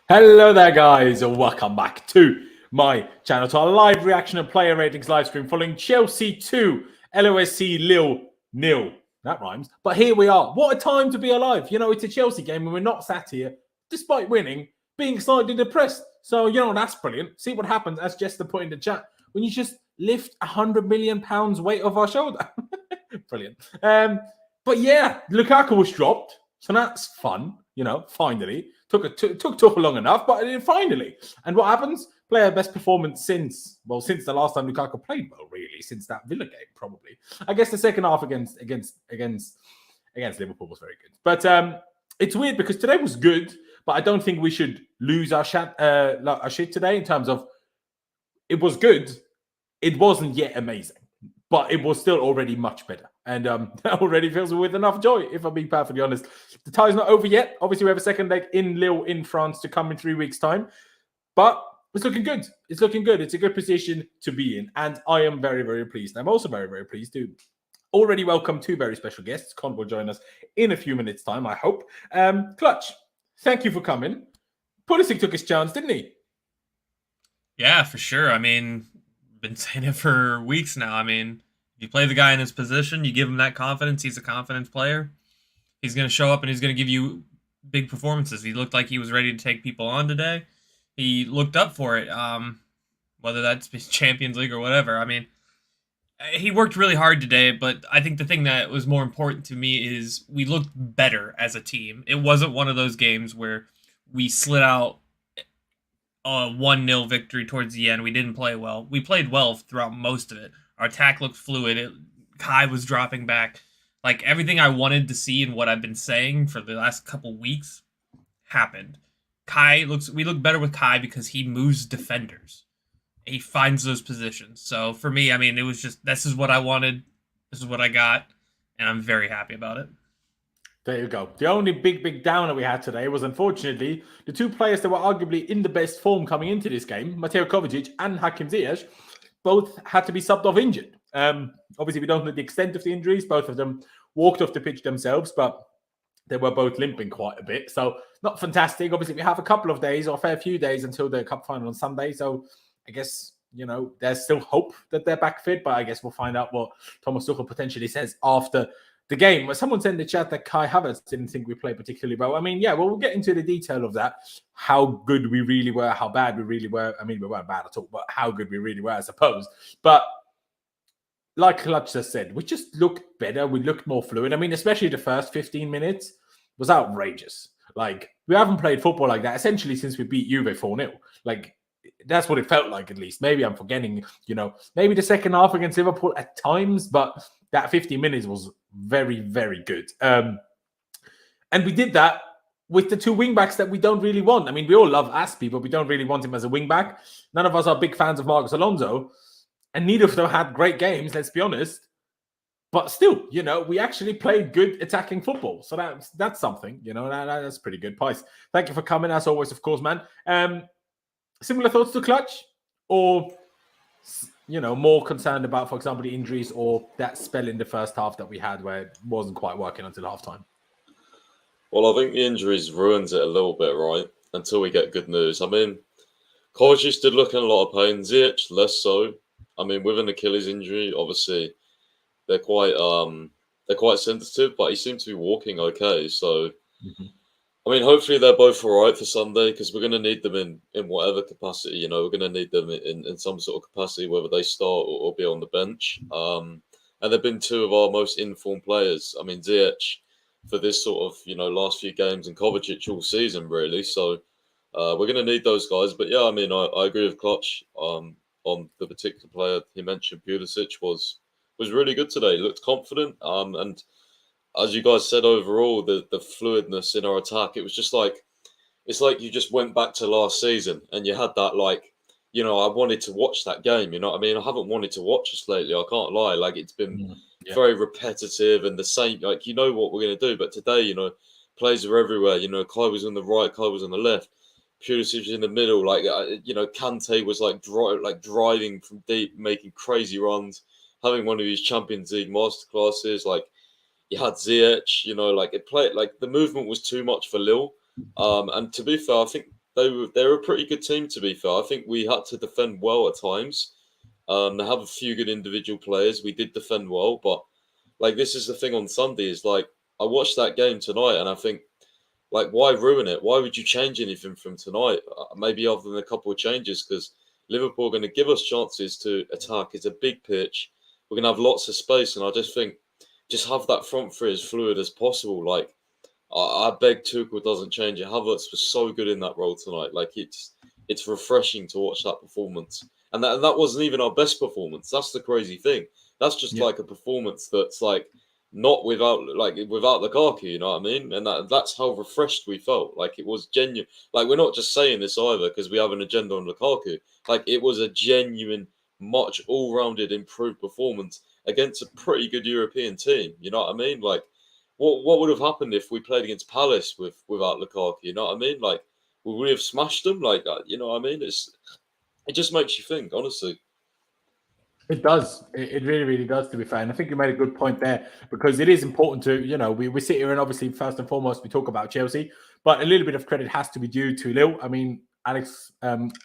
Hello there, guys, and welcome back to my channel, to our live reaction and player ratings live stream following Chelsea 2, LOSC Lille 0. That rhymes. But here we are. What a time to be alive. You know, it's a Chelsea game and we're not sat here, despite winning, being slightly depressed. So, you know, that's brilliant. See what happens, as Jester put in the chat, when you just lift £100 million weight off our shoulder. Brilliant. But yeah, Lukaku was dropped. So that's fun, you know, finally. Took Tuchel long enough, but finally. And what happens? Player best performance since the last time Lukaku played well, really, since that Villa game, probably. I guess the second half against Liverpool was very good. But it's weird because today was good, but I don't think we should lose our shit today in terms of it was good. It wasn't yet amazing, but it was still already much better. And that already fills me with enough joy, if I'm being perfectly honest. The tie's not over yet. Obviously, we have a second leg in Lille in France to come in 3 weeks' time. But it's looking good. It's looking good. It's a good position to be in. And I am very, very pleased. I'm also very, very pleased to already welcome two very special guests. Con will join us in a few minutes' time, I hope. Clutch, thank you for coming. Pulisic took his chance, didn't he? Yeah, for sure. I mean, been saying it for weeks now. I mean, you play the guy in his position, you give him that confidence, he's a confident player. He's going to show up and he's going to give you big performances. He looked like he was ready to take people on today. He looked up for it, whether that's Champions League or whatever. I mean, he worked really hard today, but I think the thing that was more important to me is we looked better as a team. It wasn't one of those games where we slid out a 1-0 victory towards the end. We didn't play well. We played well throughout most of it. Our attack looked fluid. Kai was dropping back. Like, everything I wanted to see and what I've been saying for the last couple weeks happened. We look better with Kai because he moves defenders. He finds those positions. So for me, I mean, it was just, this is what I wanted. This is what I got. And I'm very happy about it. There you go. The only big downer we had today was, unfortunately, the two players that were arguably in the best form coming into this game, Kovacic and Hakim Ziyech, both had to be subbed off injured. Obviously, we don't know the extent of the injuries. Both of them walked off the pitch themselves, but they were both limping quite a bit. So not fantastic. Obviously, we have a couple of days or a fair few days until the cup final on Sunday. So I guess, you know, there's still hope that they're back fit, but I guess we'll find out what Thomas Tuchel potentially says after the game. Someone said in the chat that Kai Havertz didn't think we played particularly well. I mean, yeah, well, we'll get into the detail of that, how good we really were, how bad we really were. I mean, we weren't bad at all, but how good we really were, I suppose. But like Clutch just said, we just looked better. We looked more fluid. I mean, especially the first 15 minutes was outrageous. Like, we haven't played football like that essentially since we beat Juve 4-0. Like, that's what it felt like, at least. Maybe I'm forgetting, you know, maybe the second half against Liverpool at times, but that 50 minutes was very, very good. And we did that with the two wing-backs that we don't really want. I mean, we all love Aspie, but we don't really want him as a wing-back. None of us are big fans of Marcos Alonso, and neither of them had great games, let's be honest. But still, you know, we actually played good attacking football. So that's something, you know, that's pretty good. Pice, thank you for coming, as always, of course, man. Similar thoughts to Clutch? Or, you know, more concerned about, for example, the injuries or that spell in the first half that we had where it wasn't quite working until halftime? Well, I think the injuries ruins it a little bit, right? Until we get good news. I mean, Kovacic did look in a lot of pain. Ziyech, less so. I mean, with an Achilles injury, obviously, they're quite sensitive, but he seemed to be walking okay. So, I mean, hopefully they're both all right for Sunday, because we're going to need them in whatever capacity. You know, we're going to need them in some sort of capacity, whether they start or be on the bench. And they've been two of our most informed players. I mean, Ziyech for this sort of, you know, last few games, and Kovacic all season, really. So we're going to need those guys. But yeah, I mean, I agree with Clutch on the particular player he mentioned. Pulisic was really good today. He looked confident. And as you guys said, overall, the fluidness in our attack, it was just like, it's like you just went back to last season and you had that, like, you know, I wanted to watch that game, you know what I mean? I haven't wanted to watch us lately, I can't lie. Like, it's been very repetitive and the same, like, you know what we're going to do. But today, you know, players are everywhere. You know, Kai was on the right, Kai was on the left, Pulisic in the middle. Like, you know, Kante was like driving from deep, making crazy runs, having one of these Champions League masterclasses. Like, you had Ziyech, you know, like, it played, like, the movement was too much for Lille. And to be fair, I think they're a pretty good team, to be fair. I think we had to defend well at times. They have a few good individual players. We did defend well, but like this is the thing on Sunday is like I watched that game tonight and I think like why ruin it? Why would you change anything from tonight? Maybe other than a couple of changes because Liverpool are going to give us chances to attack. It's a big pitch. We're going to have lots of space, and I just think just have that front three as fluid as possible. Like I beg Tuchel doesn't change it. Havertz was so good in that role tonight. Like it's refreshing to watch that performance. And that wasn't even our best performance. That's the crazy thing. That's just like a performance that's like not without Lukaku, you know what I mean? And that's how refreshed we felt. Like it was genuine. Like we're not just saying this either because we have an agenda on Lukaku. Like it was a genuine, much all-rounded improved performance against a pretty good European team. You know what I mean? Like what would have happened if we played against Palace without Lukaku? You know what I mean? Like would we have smashed them? Like you know what I mean? It just makes you think, honestly. It does. It really, really does, to be fair. And I think you made a good point there because it is important to, you know, we sit here and obviously, first and foremost, we talk about Chelsea, but a little bit of credit has to be due to Lille. I mean, Alex,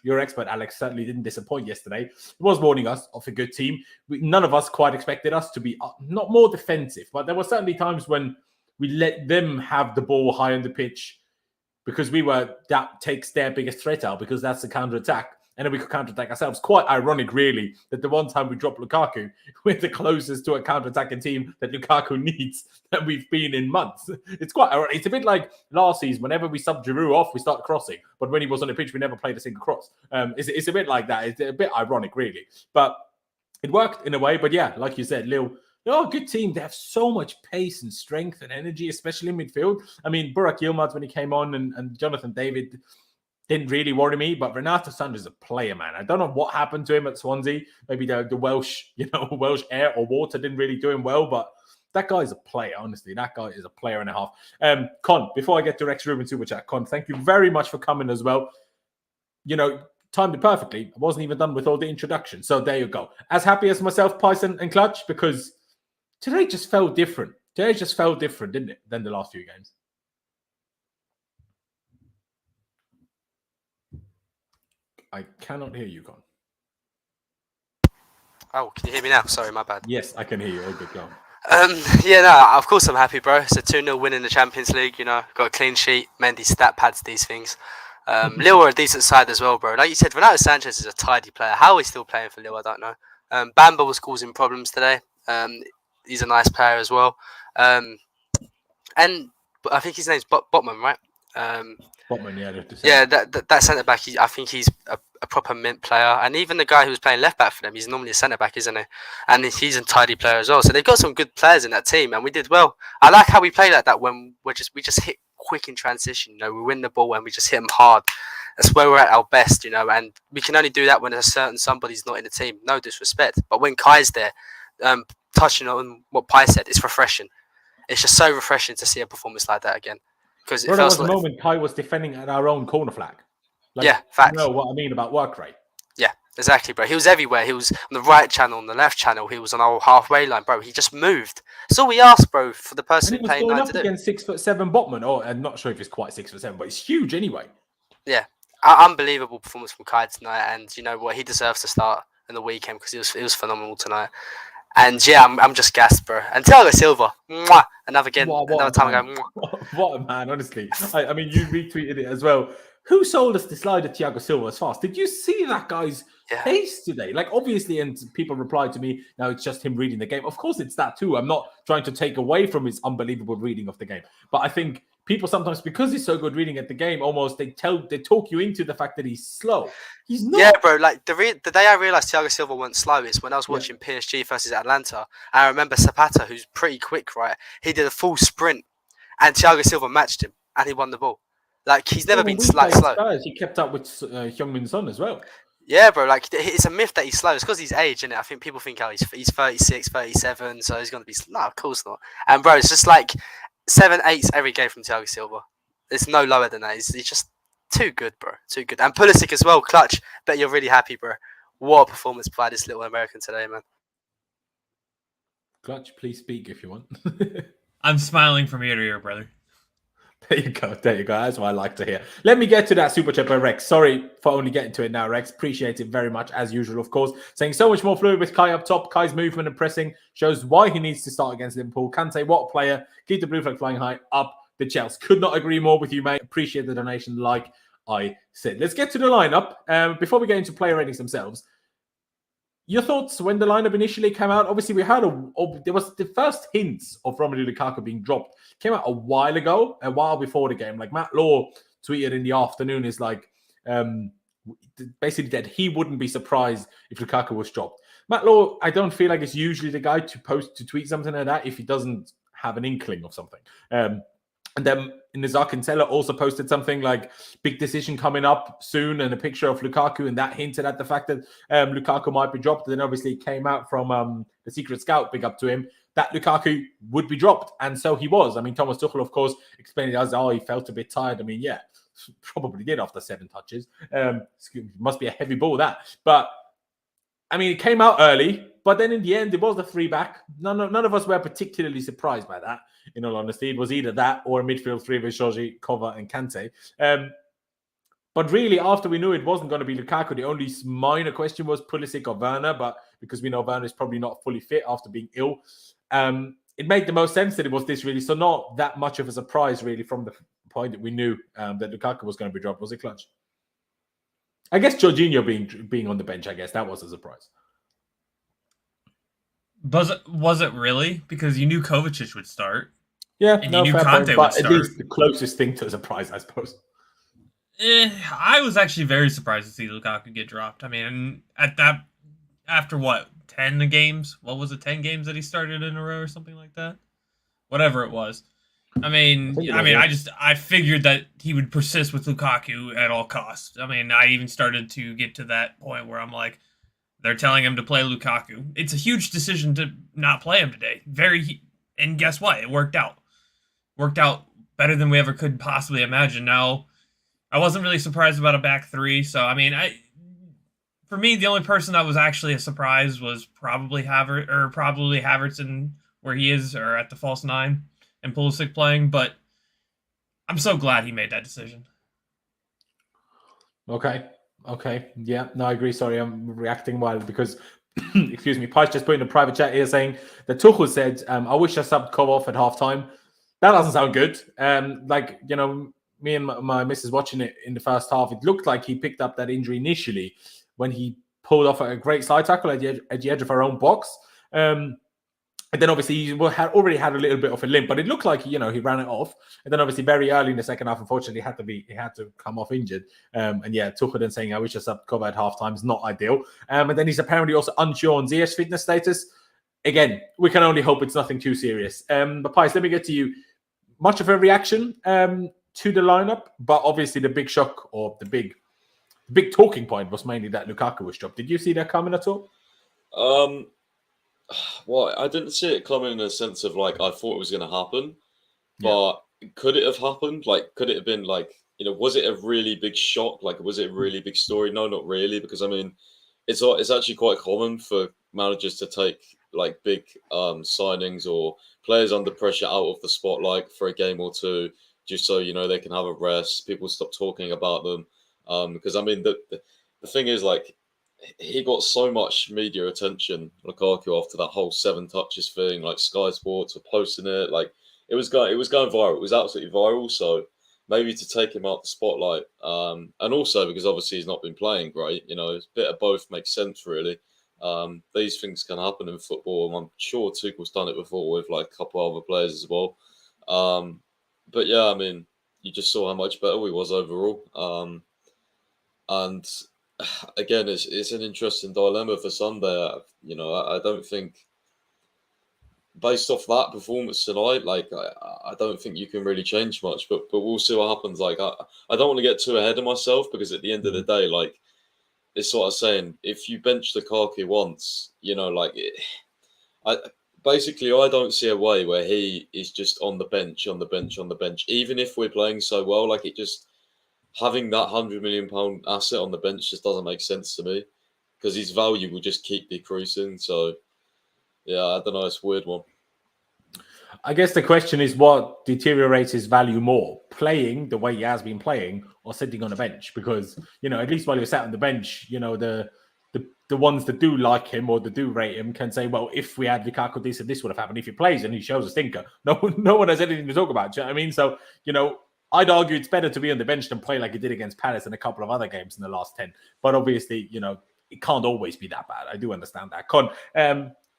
your expert, Alex, certainly didn't disappoint yesterday. He was warning us of a good team. None of us quite expected us to be not more defensive, but there were certainly times when we let them have the ball high on the pitch because that takes their biggest threat out because that's the counter-attack. And then we could counter-attack ourselves. Quite ironic, really, that the one time we dropped Lukaku, we're the closest to a counter-attacking team that Lukaku needs that we've been in months. It's quite ironic. It's a bit like last season. Whenever we subbed Giroud off, we start crossing. But when he was on the pitch, we never played a single cross. It's a bit like that. It's a bit ironic, really. But it worked in a way. But yeah, like you said, Lille, they're a good team. They have so much pace and strength and energy, especially in midfield. I mean, Burak Yilmaz, when he came on, and Jonathan David didn't really worry me, but Renato Sanches is a player, man. I don't know what happened to him at Swansea. Maybe the Welsh, Welsh air or water didn't really do him well, but that guy's a player, honestly. That guy is a player and a half. Con, before I get to Rex Rubin Super Chat, Con, thank you very much for coming as well. You know, timed it perfectly. I wasn't even done with all the introduction. So there you go. As happy as myself, Python and Clutch, because today just felt different. Today just felt different, didn't it, than the last few games? I cannot hear you, Con. Oh, can you hear me now? Sorry, my bad. Yes, I can hear you. All good, go. Yeah, no, of course I'm happy, bro. It's a 2-0 win in the Champions League, you know. Got a clean sheet. Mendy stat pads these things. Lille are a decent side as well, bro. Like you said, Renato Sanches is a tidy player. How he's still playing for Lille, I don't know. Bamba was causing problems today. He's a nice player as well. And I think his name's Botman, right? Botman, yeah, that centre back. I think he's a proper mint player, and even the guy who was playing left back for them, he's normally a centre back, isn't he? And he's a tidy player as well. So they've got some good players in that team, and we did well. I like how we play like that when we just hit quick in transition. You know, we win the ball and we just hit them hard. That's where we're at our best, you know. And we can only do that when a certain somebody's not in the team. No disrespect, but when Kai's there, touching on what Pi said, it's refreshing. It's just so refreshing to see a performance like that again. Because there was a moment Kai was defending at our own corner flag. Like, yeah, facts. You know what I mean about work rate. Yeah, exactly, bro. He was everywhere. He was on the right channel, on the left channel. He was on our halfway line, bro. He just moved. That's all we asked, bro, for the person and playing 9 to do. Against 6'7" Botman. Oh, I'm not sure if he's quite 6'7", but he's huge anyway. Yeah, unbelievable performance from Kai tonight, and you know what, he deserves to start in the weekend because it was phenomenal tonight. And yeah, I'm just gassed, bro. And Thiago Silva, mwah, another time I go, mwah. What a man, honestly. I mean, you retweeted it as well. Who sold us the slide of Thiago Silva as fast? Did you see that guy's pace today? Like, obviously, and people replied to me, no, it's just him reading the game. Of course, it's that too. I'm not trying to take away from his unbelievable reading of the game. But I think people sometimes, because he's so good reading at the game, almost they talk you into the fact that he's slow. He's not. Yeah, bro. Like the day I realized Thiago Silva wasn't slow is when I was watching PSG versus Atlanta. I remember Zapata, who's pretty quick, right? He did a full sprint, and Thiago Silva matched him, and he won the ball. Like he's never been slow. He kept up with Heung-min Son as well. Yeah, bro. Like it's a myth that he's slow. It's because he's age, isn't it? I think people think, oh, he's 36, 37, so he's gonna be slow. No, of course not. And bro, it's just like 7/8 every game from Thiago Silva. It's no lower than that. He's just too good, bro. Too good. And Pulisic as well, clutch. Bet you're really happy, bro. What a performance by this little American today, man. Clutch, please speak if you want. I'm smiling from ear to ear, brother. There you go. There you go. That's what I like to hear. Let me get to that super chat by Rex. Sorry for only getting to it now, Rex. Appreciate it very much, as usual, of course. Saying so much more fluid with Kai up top. Kai's movement and pressing shows why he needs to start against Liverpool. Kante, what a player. Keep the blue flag flying high up the Chelsea. Could not agree more with you, mate. Appreciate the donation, like I said. Let's get to the lineup. Before we get into player ratings themselves, your thoughts when the lineup initially came out? Obviously, we had there was the first hints of Romelu Lukaku being dropped. Came out a while ago, a while before the game. Like Matt Law tweeted in the afternoon, is like basically that he wouldn't be surprised if Lukaku was dropped. Matt Law, I don't feel like it's usually the guy to tweet something like that if he doesn't have an inkling of something. And then Nizar Kinsella also posted something like big decision coming up soon and a picture of Lukaku, and that hinted at the fact that Lukaku might be dropped. And then obviously it came out from the secret scout, big up to him, that Lukaku would be dropped. And so he was. I mean, Thomas Tuchel, of course, explained it as, he felt a bit tired. I mean, yeah, probably did after 7 touches. Must be a heavy ball, that. But, I mean, it came out early, but then in the end, it was the 3-back. None of us were particularly surprised by that. In all honesty, it was either that or a midfield 3 with Jorge, Kova, and Kante. But really, after we knew it wasn't going to be Lukaku, the only minor question was Pulisic or Werner. But because we know Werner is probably not fully fit after being ill, it made the most sense that it was this, really. So not that much of a surprise, really, from the point that we knew that Lukaku was going to be dropped. Was it, Clutch? I guess Jorginho being on the bench, I guess that was a surprise. Was it really? Because you knew Kovacic would start. Yeah, and you knew Conte would start. At least the closest thing to a surprise, I suppose. I was actually very surprised to see Lukaku get dropped. I mean, after what, 10 games? What was it, 10 games that he started in a row or something like that? Whatever it was. I figured that he would persist with Lukaku at all costs. I mean, I even started to get to that point where I'm like, they're telling him to play Lukaku. It's a huge decision to not play him today. And guess what? It worked out. Worked out better than we ever could possibly imagine. Now, I wasn't really surprised about a back 3. So, I mean, for me, the only person that was actually a surprise was probably Havertz and where he is, or at the false 9, and Pulisic playing. But I'm so glad he made that decision. Okay. Yeah, no, I agree. Sorry, I'm reacting wild because, excuse me, Pice just put in a private chat here saying that Tuchel said, I wish I subbed Kov off at halftime. That doesn't sound good. Me and my missus watching it in the first half, it looked like he picked up that injury initially when he pulled off a great slide tackle at the edge of our own box. And then obviously he already had a little bit of a limp, but it looked like he ran it off. And then obviously very early in the second half, unfortunately, he had to come off injured. And yeah, Tuchel then saying, I wish I subbed Kov at halftime is not ideal. And then he's apparently also unsure on Ziyech's fitness status. Again, we can only hope it's nothing too serious. But Pice, let me get to you. Much of a reaction to the lineup, but obviously the big shock or the big talking point was mainly that Lukaku was dropped. Did you see that coming at all? Well, I didn't see it coming in a sense of like I thought it was going to happen, but could it have happened? Like, could it have been like, was it a really big shock? Like, was it a really big story? No, not really, because I mean, it's actually quite common for managers to take like big signings or players under pressure out of the spotlight for a game or two, just so they can have a rest. People stop talking about them, because I mean the thing is, like, he got so much media attention, Lukaku, after that whole 7 touches thing. Like Sky Sports were posting it, like it was going viral. It was absolutely viral. So maybe to take him out the spotlight, and also because obviously he's not been playing great. A bit of both makes sense, really. These things can happen in football, and I'm sure Tuchel's done it before with like a couple other players as well. But yeah, I mean, you just saw how much better he was overall. And again, it's an interesting dilemma for Sunday. I don't think, based off that performance tonight, like I don't think you can really change much. But we'll see what happens. Like I don't want to get too ahead of myself, because at the end of the day, like, it's sort of saying, if you bench Lukaku once, I don't see a way where he is just on the bench, even if we're playing so well. Like, it just, having that £100 million asset on the bench just doesn't make sense to me, because his value will just keep decreasing. So, yeah, I don't know. It's a weird one. I guess the question is what deteriorates his value more, playing the way he has been playing or sitting on a bench? Because, at least while you're sat on the bench, the ones that do like him or that do rate him can say, well, if we had Lukaku, this would have happened. If he plays and he shows a stinker, no one has anything to talk about. Do you know what I mean? So, I'd argue it's better to be on the bench than play like he did against Palace and a couple of other games in the last 10. But obviously, it can't always be that bad. I do understand that. Con,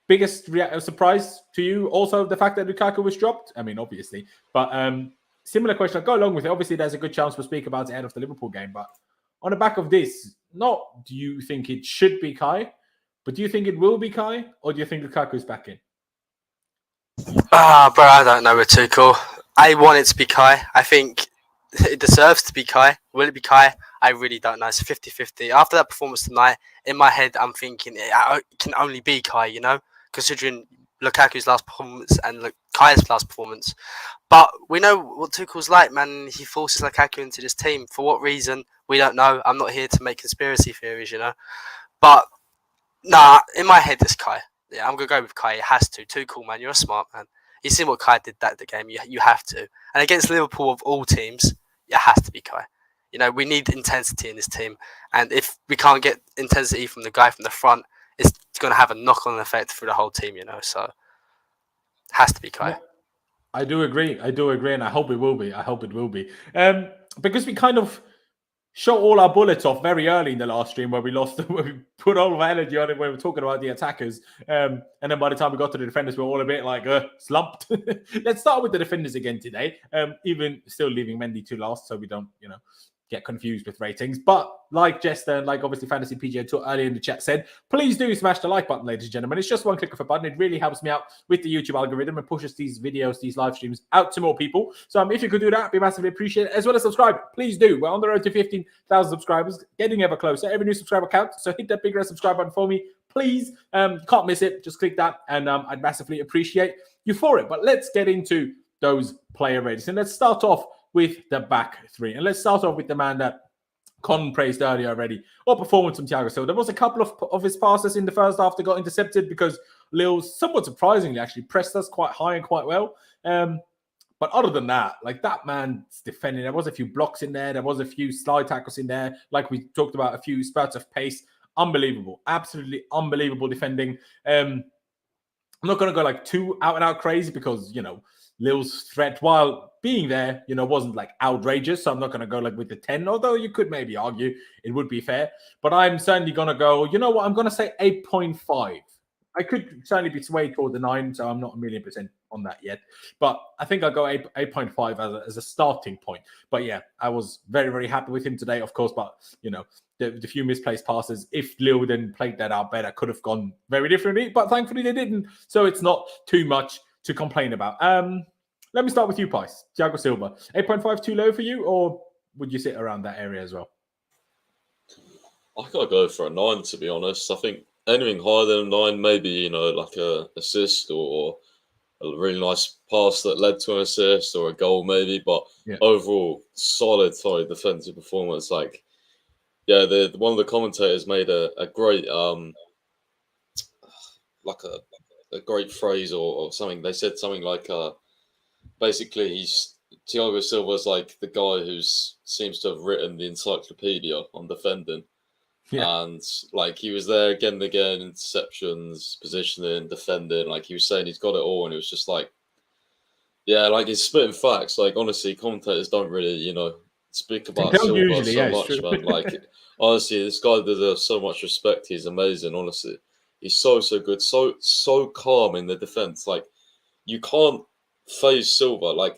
biggest surprise to you also the fact that Lukaku was dropped? I mean, obviously. But similar question. I'll go along with it. Obviously, there's a good chance we'll speak about it ahead of the Liverpool game. But on the back of this, not do you think it should be Kai, but do you think it will be Kai? Or do you think Lukaku's back in? Bro, I don't know with Tuchel. I want it to be Kai. I think it deserves to be Kai. Will it be Kai? I really don't know. It's 50-50. After that performance tonight, in my head, I'm thinking it can only be Kai, considering Lukaku's last performance and Kai's last performance. But we know what Tuchel's like, man. He forces Lukaku into this team. For what reason? We don't know. I'm not here to make conspiracy theories, But, nah, in my head, it's Kai. Yeah, I'm going to go with Kai. It has to. Tuchel, man. You're a smart man. You see what Kai did the game. You have to. And against Liverpool of all teams, it has to be Kai. We need intensity in this team. And if we can't get intensity from the guy from the front, it's going to have a knock-on effect through the whole team, So, it has to be Kai. Yeah, I do agree. And I hope it will be. Because we kind of shot all our bullets off very early in the last stream where we put all of our energy on it when we were talking about the attackers. And then by the time we got to the defenders, we were all a bit like slumped. Let's start with the defenders again today. Even still leaving Mendy to last so we don't, get confused with ratings. But like Jester and like obviously Fantasy PGA Tour earlier in the chat said, please do smash the like button, ladies and gentlemen. It's just one click of a button. It really helps me out with the YouTube algorithm and pushes these videos, these live streams out to more people. So if you could do that, it'd be massively appreciated. As well as subscribe, please do. We're on the road to 15,000 subscribers, getting ever closer. Every new subscriber counts. So hit that big red subscribe button for me, please. Can't miss it. Just click that and I'd massively appreciate you for it. But let's get into those player ratings. And let's start off with the back three. And let's start off with the man that Con praised earlier already. What performance from Thiago Silva. There was a couple of his passes in the first half that got intercepted because Lille, somewhat surprisingly, actually pressed us quite high and quite well. But other than that, that man's defending. There was a few blocks in there. There was a few slide tackles in there. Like we talked about, a few spurts of pace. Unbelievable. Absolutely unbelievable defending. I'm not going to go too out and out crazy because, Lille's threat, while being there, wasn't outrageous. So I'm not going to go with the 10, although you could maybe argue it would be fair. But I'm certainly going to go, I'm going to say 8.5. I could certainly be swayed toward the 9, so I'm not 1,000,000% on that yet. But I think I'll go 8.5 as a starting point. But yeah, I was very, very happy with him today, of course. But, the few misplaced passes, if Lille then played that out better, could have gone very differently. But thankfully they didn't. So it's not too much to complain about. Let me start with you, Pice. Thiago Silva. 8.5 too low for you, or would you sit around that area as well? I gotta go for a 9, to be honest. I think anything higher than a 9, maybe, like a assist or a really nice pass that led to an assist or a goal maybe, but overall, solid defensive performance. One of the commentators made a great a great phrase or something. They said something like basically Thiago Silva's like the guy who seems to have written the encyclopedia on defending. And he was there again and again, interceptions, positioning, defending. He was saying he's got it all, and it was just he's spitting facts. Honestly, commentators don't really, speak about Silva so much, man. Honestly, this guy deserves so much respect. He's amazing, honestly. He's so good, so calm in the defense. You can't phase Silva.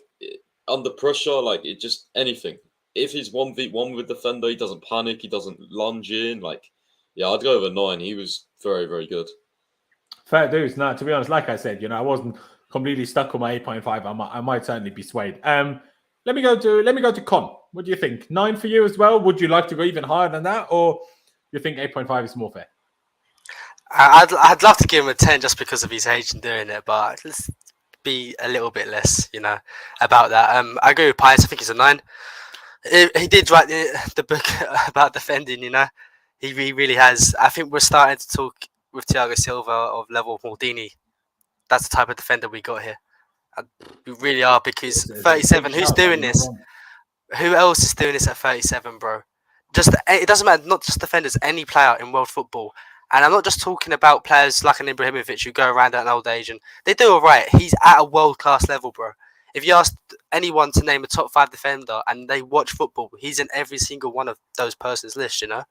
Under pressure, it just anything. If he's 1v1 with defender, he doesn't panic. He doesn't lunge in. I'd go over 9. He was very, very good. Fair dues. No, to be honest, like I said, I wasn't completely stuck on my 8.5. I might certainly be swayed. Let me go to Con. What do you think? 9 for you as well? Would you like to go even higher than that, or you think 8.5 is more fair? I'd love to give him a 10 just because of his age and doing it, but let's be a little bit less, about that. I agree with Pius. I think he's a 9. He did write the book about defending, He really has. I think we're starting to talk with Thiago Silva of level of Maldini. That's the type of defender we got here. We really are, because It's a 37. big Who's shout, doing man, this? you're wrong. Who else is doing this at 37, bro? It doesn't matter. Not just defenders. Any player in world football. And I'm not just talking about players like an Ibrahimovic who go around at an old age and they do all right. He's at a world class level, bro. If you ask anyone to name a top 5 defender and they watch football, he's in every single one of those persons' list. You know,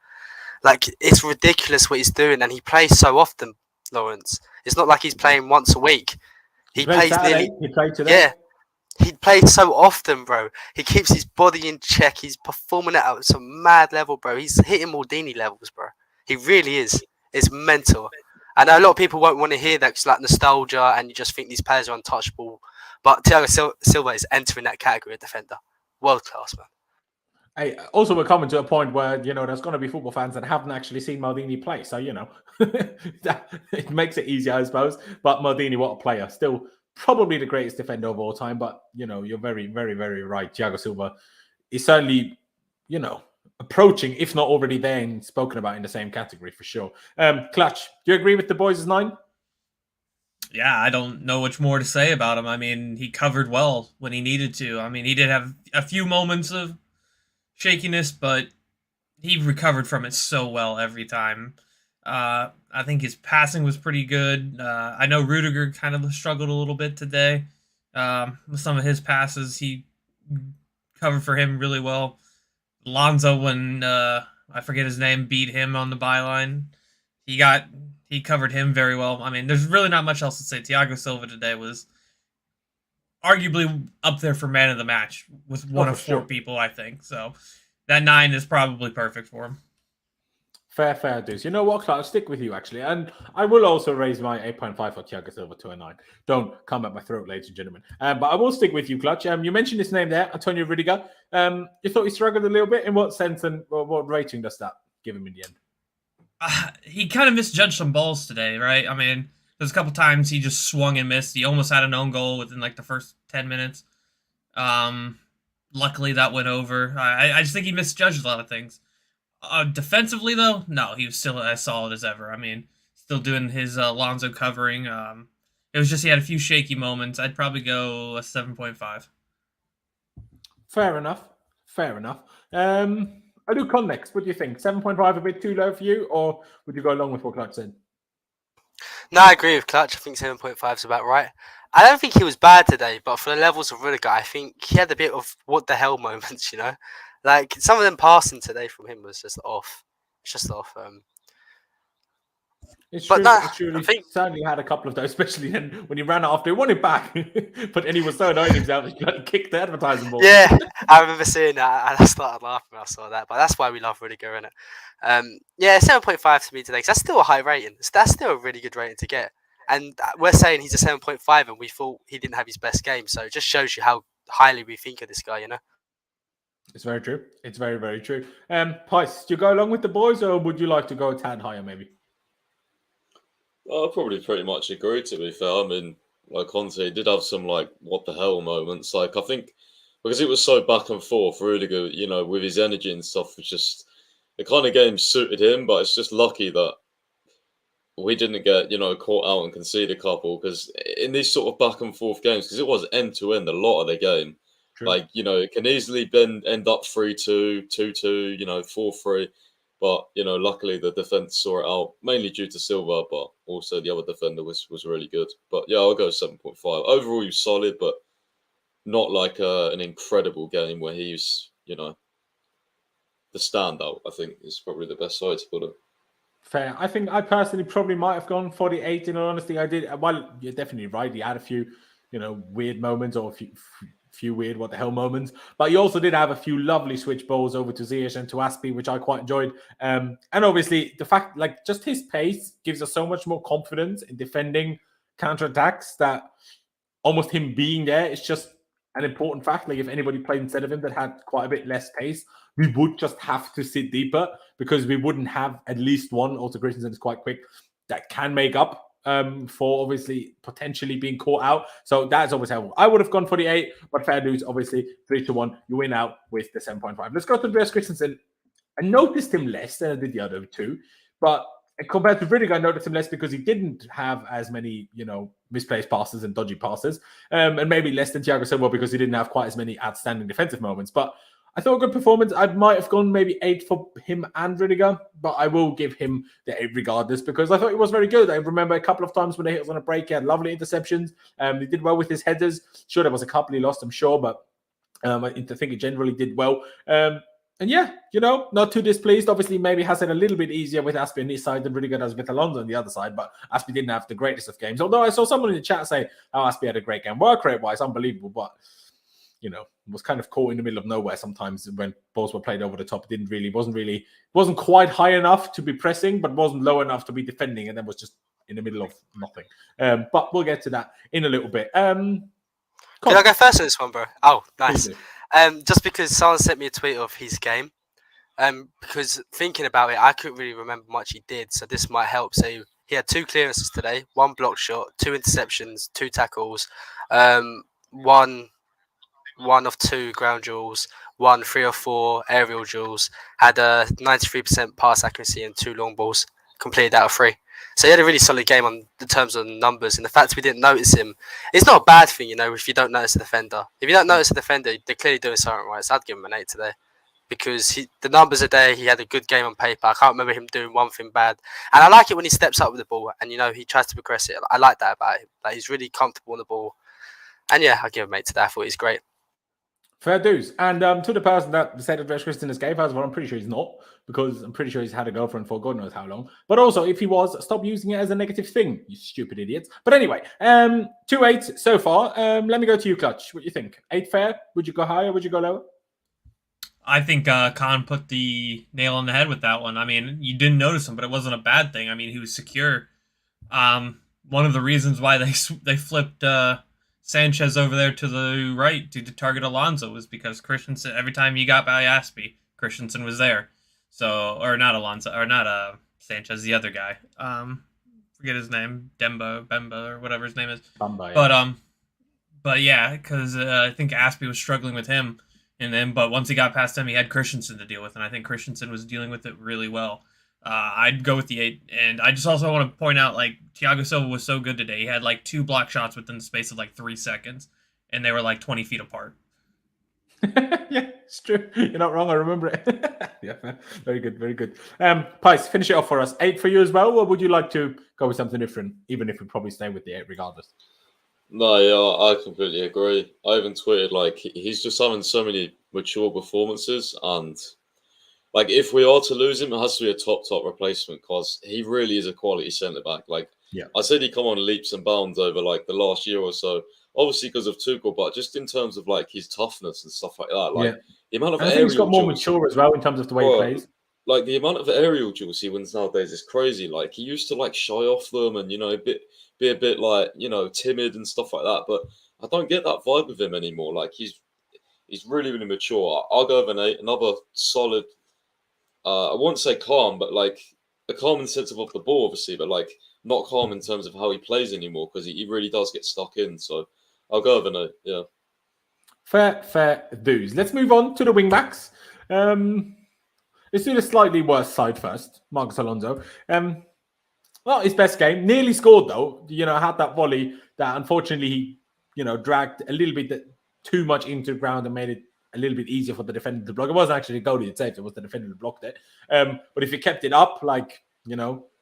like, it's ridiculous what he's doing, and he plays so often. Lawrence, it's not like he's playing once a week. He played plays Saturday, nearly. he played today. Yeah, he plays so often, bro. He keeps his body in check. He's performing at some mad level, bro. He's hitting Maldini levels, bro. He really is. It's mental. I know a lot of people won't want to hear that because, like, nostalgia, and you just think these players are untouchable. But Thiago Silva is entering that category of defender. World class, man. Hey, also, we're coming to a point where, there's going to be football fans that haven't actually seen Maldini play. So, it makes it easier, I suppose. But Maldini, what a player. Still probably the greatest defender of all time. But, you're very, very, very right. Thiago Silva is certainly, approaching, if not already there and spoken about in the same category for sure. Clutch, do you agree with the boys' 9? Yeah, I don't know much more to say about him. I mean, he covered well when he needed to. I mean, he did have a few moments of shakiness, but he recovered from it so well every time. I think his passing was pretty good. I know Rudiger kind of struggled a little bit today with some of his passes. He covered for him really well. Lonzo, when I forget his name, beat him on the byline, he covered him very well. I mean, there's really not much else to say. Thiago Silva today was arguably up there for man of the match with one of 4 people, I think. So that 9 is probably perfect for him. Fair dues. You know what, Clark? I'll stick with you, actually. And I will also raise my 8.5 for Thiago Silva to a 9. Don't come at my throat, ladies and gentlemen. But I will stick with you, Clutch. You mentioned his name there, Antonio Rudiger. You thought he struggled a little bit? In what sense, and what rating does that give him in the end? He kind of misjudged some balls today, right? I mean, there's a couple times he just swung and missed. He almost had an own goal within like the first 10 minutes. Luckily, that went over. I just think he misjudged a lot of things. Defensively, though, no, he was still as solid as ever. I mean, still doing his Lonzo covering. It was just he had a few shaky moments. I'd probably go a 7.5. Fair enough. I do Con next. What do you think? 7.5 a bit too low for you, or would you go along with what Clutch said? No, I agree with Clutch. I think 7.5 is about right. I don't think he was bad today, but for the levels of Rudiger, I think he had a bit of what the hell moments, Like, some of them passing today from him was just off. It's just off. It's but true. no, It's true. I think certainly had a couple of those, especially when he ran it after he won it back. But then he was so annoyed himself, he kicked the advertising board. Yeah, I remember seeing that, and I started laughing when I saw that. But that's why we love Rudiger, innit? Yeah, 7.5 to me today, because that's still a high rating. That's still a really good rating to get. And we're saying he's a 7.5, and we thought he didn't have his best game. So it just shows you how highly we think of this guy, It's very true. It's very, very true. Pice, do you go along with the boys, or would you like to go a tad higher, maybe? I probably pretty much agree, to be fair. I mean, like Conte did have some, like, what the hell moments. Like, I think because it was so back and forth, Rudiger, with his energy and stuff, was just the kind of game suited him. But it's just lucky that we didn't get, caught out and concede a couple. Because in these sort of back and forth games, because it was end to end a lot of the game, True. like, it can easily end up 3-2, 2-2, 4-3. But, luckily the defence saw it out, mainly due to Silva, but also the other defender was really good. But, yeah, I'll go 7.5. Overall, he was solid, but not like an incredible game where he's, the standout, I think, is probably the best side to put it. Fair. I think I personally probably might have gone 48, in all honesty. I did. Well, you're definitely right. He had a few, weird moments, or a few weird what the hell moments, but he also did have a few lovely switch balls over to Ziyech and to Aspi, which I quite enjoyed. And obviously the fact, like, just his pace gives us so much more confidence in defending counterattacks, that almost him being there is just an important fact. Like, if anybody played instead of him that had quite a bit less pace, we would just have to sit deeper, because we wouldn't have at least one. Also, Christensen is quite quick, that can make up for obviously potentially being caught out. So that's always helpful. I would have gone 48, but fair dues, obviously 3-1. You win out with the 7.5. Let's go to Andreas Christensen. I noticed him less than I did the other two, but compared to Rudiger, I noticed him less because he didn't have as many, misplaced passes and dodgy passes, and maybe less than Thiago Silva because he didn't have quite as many outstanding defensive moments. But I thought a good performance. I might have gone maybe 8 for him and Rudiger, but I will give him the 8 regardless because I thought he was very good. I remember a couple of times when he was on a break, he had lovely interceptions. He did well with his headers. Sure, there was a couple he lost, I'm sure, but I think he generally did well. And yeah, not too displeased. Obviously, maybe has it a little bit easier with Aspie on this side than Rudiger does with Alonso on the other side, but Aspie didn't have the greatest of games. Although I saw someone in the chat say, Aspie had a great game. Work rate-wise, unbelievable, but, was kind of caught in the middle of nowhere sometimes when balls were played over the top. It wasn't quite high enough to be pressing, but wasn't low enough to be defending, and then was just in the middle of nothing. But we'll get to that in a little bit. Can I go first on this one, bro? Oh, nice. Just because someone sent me a tweet of his game, because thinking about it, I couldn't really remember much he did, so this might help. So he had 2 clearances today, 1 block shot, 2 interceptions, 2 tackles, 1 of 2 ground duels, 1 3 or 4 aerial duels, had a 93% pass accuracy and 2 long balls, completed out of 3. So he had a really solid game on the terms of numbers, and the fact we didn't notice him, it's not a bad thing, if you don't notice a defender. If you don't notice a defender, they're clearly doing something right. So I'd give him an 8 today because the numbers are there. He had a good game on paper. I can't remember him doing one thing bad, and I like it when he steps up with the ball and he tries to progress it. I like that about him. Like he's really comfortable on the ball, and yeah, I give him 8 today. I thought he's great. Fair dues. And to the person that said that Christian escaped, first of all, I'm pretty sure he's not, because I'm pretty sure he's had a girlfriend for God knows how long. But also, if he was, stop using it as a negative thing, you stupid idiots. But anyway, 2-8 so far. Let me go to you, Clutch. What do you think? 8 fair? Would you go higher? Would you go lower? I think Khan put the nail on the head with that one. I mean, you didn't notice him, but it wasn't a bad thing. I mean, he was secure. One of the reasons why they flipped Sanchez over there to the right to target Alonso was because Christensen, every time he got by Aspie, Christensen was there. So, or not Alonso, or not Sanchez, the other guy. Forget his name, Bemba, or whatever his name is. Bamba, yeah. But yeah, because I think Aspie was struggling with him, but once he got past him, he had Christensen to deal with, and I think Christensen was dealing with it really well. I'd go with the 8, and I just also want to point out, Thiago Silva was so good today. He had, 2 block shots within the space of, 3 seconds, and they were, 20 feet apart. Yeah, it's true. You're not wrong. I remember it. Yeah, very good, very good. Pice, finish it off for us. 8 for you as well, or would you like to go with something different, even if we probably stay with the 8 regardless? No, yeah, I completely agree. I even tweeted, he's just having so many mature performances, and... if we are to lose him, it has to be a top replacement because he really is a quality centre-back. I said he come on leaps and bounds over, the last year or so. Obviously because of Tuchel, but just in terms of, his toughness and stuff like that. The amount of I think he's got more mature as well in terms of the way he plays. The amount of aerial duels he wins nowadays is crazy. He used to, shy off them and, be a bit, timid and stuff like that. But I don't get that vibe with him anymore. He's really, really mature. I'll go with an 8. Another solid... I won't say calm, but a calm in the sense of off the ball, obviously, but not calm in terms of how he plays anymore because he really does get stuck in. So I'll go with an 8, yeah. Fair dues. Let's move on to the wing backs. Let's do the slightly worse side first. Marcos Alonso. Well, his best game. Nearly scored though. Had that volley that unfortunately he, dragged a little bit too much into the ground and made it a little bit easier for the defender to block. It wasn't actually the goalie that saved it. It was the defender that blocked it. But if he kept it up,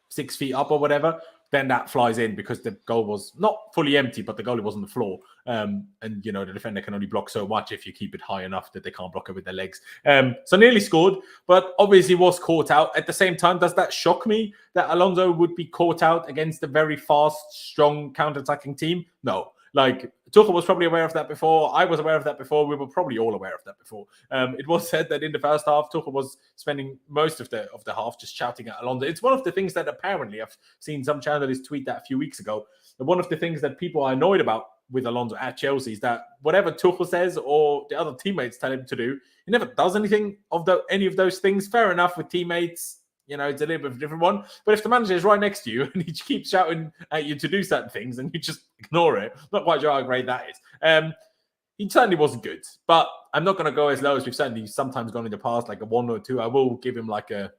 6 feet up or whatever, then that flies in because the goal was not fully empty, but the goalie was on the floor. And, the defender can only block so much if you keep it high enough that they can't block it with their legs. So nearly scored, but obviously was caught out. At the same time, does that shock me that Alonso would be caught out against a very fast, strong, counter-attacking team? No. Tuchel was probably aware of that before. I was aware of that before. We were probably all aware of that before. It was said that in the first half, Tuchel was spending most of the half just shouting at Alonso. It's one of the things that apparently I've seen some journalists tweet that a few weeks ago. And one of the things that people are annoyed about with Alonso at Chelsea is that whatever Tuchel says or the other teammates tell him to do, he never does anything of any of those things. Fair enough with teammates. It's a little bit of a different one. But if the manager is right next to you and he keeps shouting at you to do certain things and you just ignore it, I'm not quite sure how great that is. He certainly wasn't good. But I'm not going to go as low as we've certainly sometimes gone in the past, like a 1 or 2. I will give him a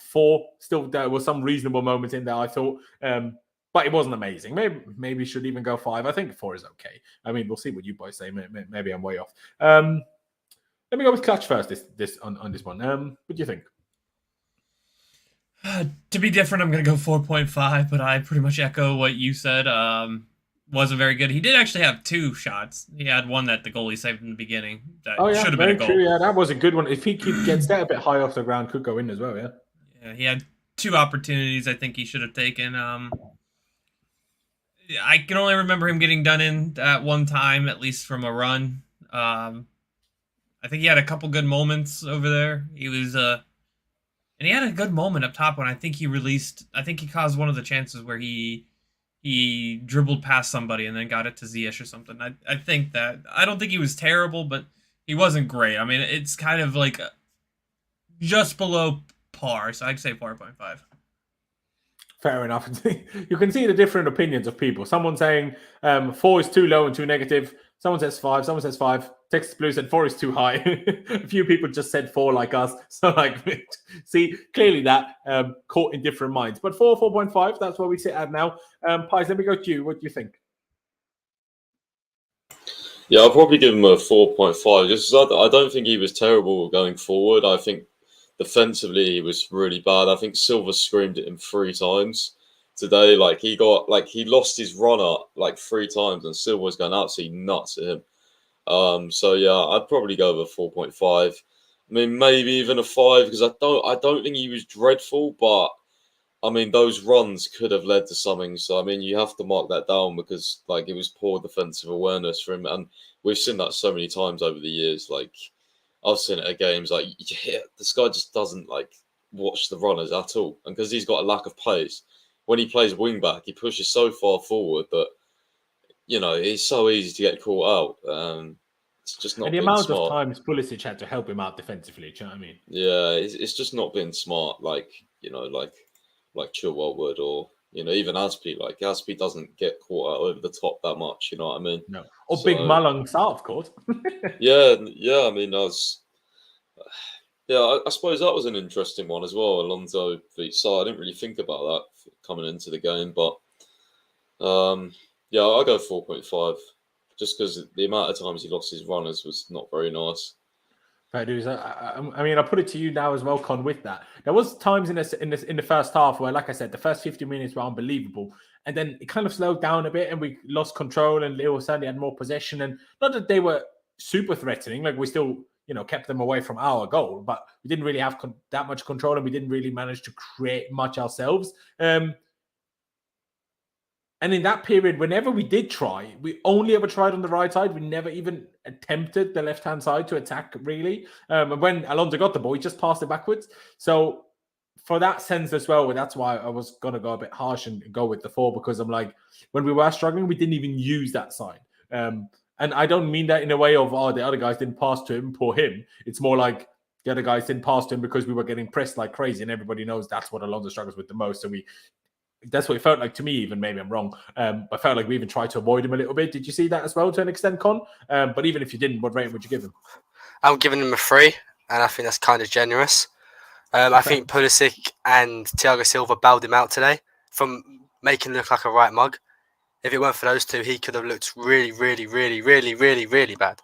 4. Still, there were some reasonable moments in there, I thought. But it wasn't amazing. Maybe should even go 5. I think 4 is okay. I mean, we'll see what you boys say. Maybe I'm way off. Let me go with Clutch first. This on this one. What do you think? To be different, I'm going to go 4.5, but I pretty much echo what you said. Wasn't very good. He did actually have 2 shots. He had one that the goalie saved in the beginning. That should have been a goal. True, yeah, that was a good one. If he gets that a bit high off the ground, could go in as well, yeah. Yeah, he had 2 opportunities I think he should have taken. I can only remember him getting done in at one time, at least from a run. I think he had a couple good moments over there. He was... and he had a good moment up top when I think he caused one of the chances where he dribbled past somebody and then got it to Ziyech or something. I think that, I don't think he was terrible, but he wasn't great. I mean, it's kind of like just below par, so I'd say 4.5. Fair enough. You can see the different opinions of people. Someone saying 4 is too low and too negative. Someone says 5. Someone says 5. Texas Blue said 4 is too high. A few people just said 4 like us. So, see, clearly that caught in different minds. But 4, 4.5, that's where we sit at now. Pies, let me go to you. What do you think? Yeah, I'll probably give him a 4.5. Just I don't think he was terrible going forward. I think defensively he was really bad. I think Silva screamed at him 3 times today. He lost his runner 3 times, and Silva was going absolutely nuts at him. So yeah, I'd probably go with a 4.5. I mean, maybe even a 5, because I don't think he was dreadful, but I mean, those runs could have led to something. So I mean, you have to mark that down, because it was poor defensive awareness for him, and we've seen that so many times over the years. I've seen it at games. This guy just doesn't watch the runners at all, and because he's got a lack of pace, when he plays wing back, he pushes so far forward that it's so easy to get caught out. It's just not. And the amount of times Pulisic had to help him out defensively. Do you know what I mean? Yeah, it's just not been smart. Like Chilwell would, or even Aspi. Aspi doesn't get caught out over the top that much. You know what I mean? No. Or Big Malong South, of course. yeah. I mean, I suppose that was an interesting one as well. Alonso v Sarr. I didn't really think about that coming into the game, but yeah, I'll go 4.5, just because the amount of times he lost his runners was not very nice. Fair dues. I mean, I put it to you now as well, Con. With that, there was times in the first half where, like I said, the first 50 minutes were unbelievable, and then it kind of slowed down a bit, and we lost control, and Lille certainly had more possession, and not that they were super threatening, we still kept them away from our goal, but we didn't really have that much control, and we didn't really manage to create much ourselves. And in that period, whenever we did try, we only ever tried on the right side. We never even attempted the left-hand side to attack, really. And when Alonso got the ball, he just passed it backwards. So for that sense as well, that's why I was going to go a bit harsh and go with the 4, because I'm when we were struggling, we didn't even use that side. And I don't mean that in a way of, the other guys didn't pass to him, poor him. It's more like the other guys didn't pass to him because we were getting pressed like crazy, and everybody knows that's what Alonso struggles with the most. So that's what it felt like to me, even. Maybe I'm wrong. I felt like we even tried to avoid him a little bit. Did you see that as well to an extent, Con? But even if you didn't, what rating would you give him? I'm giving him a 3, and I think that's kind of generous. I think Pulisic and Thiago Silva bailed him out today from making him look like a right mug. If it weren't for those two, he could have looked really, really, really, really, really, really bad.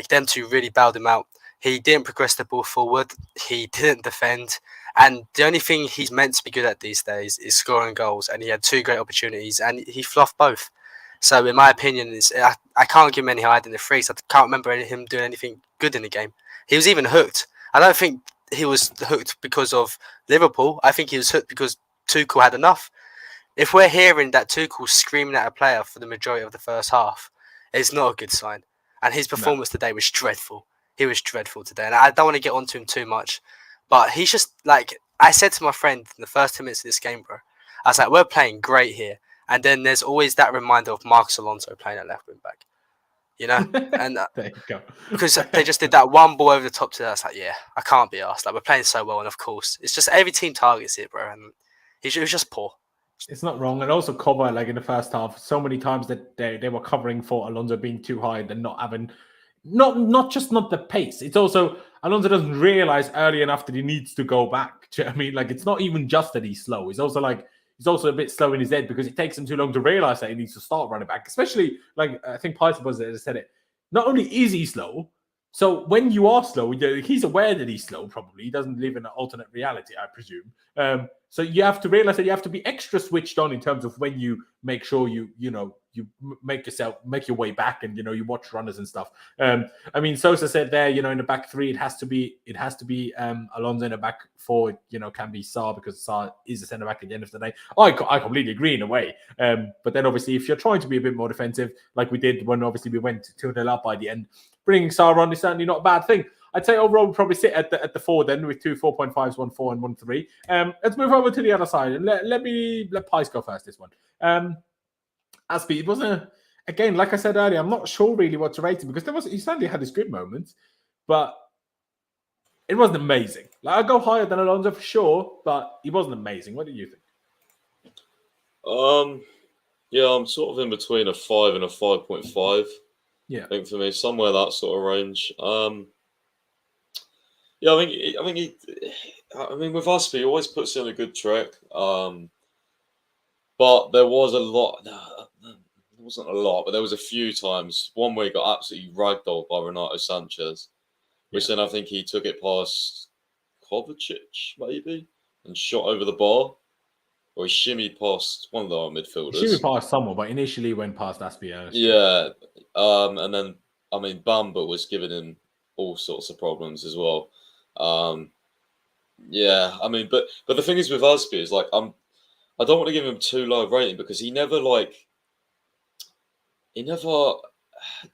Them two really bailed him out. He didn't progress the ball forward. He didn't defend. And the only thing he's meant to be good at these days is scoring goals. And he had 2 great opportunities, and he fluffed both. So in my opinion, I can't give him any higher than a 3. So I can't remember him doing anything good in the game. He was even hooked. I don't think he was hooked because of Liverpool. I think he was hooked because Tuchel had enough. If we're hearing that Tuchel's screaming at a player for the majority of the first half, it's not a good sign. And his performance today was dreadful. He was dreadful today. And I don't want to get onto him too much. But he's just I said to my friend in the first 10 minutes of this game, bro, I was like, we're playing great here. And then there's always that reminder of Marcus Alonso playing at left wing back. And there you go. Because they just did that one ball over the top to us. Yeah, I can't be asked. We're playing so well. And of course, it's just every team targets it, bro. And it was just poor. It's not wrong. And also cover, in the first half, so many times that they were covering for Alonso being too high and not having not just not the pace. It's also Alonso doesn't realize early enough that he needs to go back. Do you know what I mean? Like, it's not even just that he's slow. He's also a bit slow in his head because it takes him too long to realize that he needs to start running back. Especially, like, I think Piper said it. Not only is he slow, so when you are slow, he's aware that he's slow, probably. He doesn't live in an alternate reality, I presume. So you have to realize that you have to be extra switched on in terms of when you make sure you make your way back, and you watch runners and stuff. I mean, Sosa said there, in the back three, it has to be Alonso. In the back four, can be Sarr, because Sarr is a centre back at the end of the day. I completely agree in a way. But then obviously, if you're trying to be a bit more defensive, like we did when obviously we went 2-0 up by the end, bringing Sarr on is certainly not a bad thing. I'd say overall we'll probably sit at the 4 then, with 2 4.5s, 1 4 and 1 3. Let's move over to the other side and let Pies go first this one. Aspie, it wasn't again, like I said earlier, I'm not sure really what to rate him, because he certainly had his good moments, but it wasn't amazing. Like, I'd go higher than Alonso for sure, but he wasn't amazing. What do you think? Yeah, I'm sort of in between a 5 and a 5.5. Yeah, I think for me, somewhere that sort of range. Yeah, I mean, with Aspie, he always puts in a good track. But there was a lot. There wasn't a lot, but there was a few times. One where he got absolutely ragdolled by Renato Sanchez, which then I think he took it past Kovacic, maybe, and shot over the bar. Or he shimmied past one of the midfielders. He shimmied past someone, but initially went past Aspie. Yeah. And then, I mean, Bamba was giving him all sorts of problems as well. Yeah, I mean, but the thing is with Aspie is, like, I don't want to give him too low a rating, because he never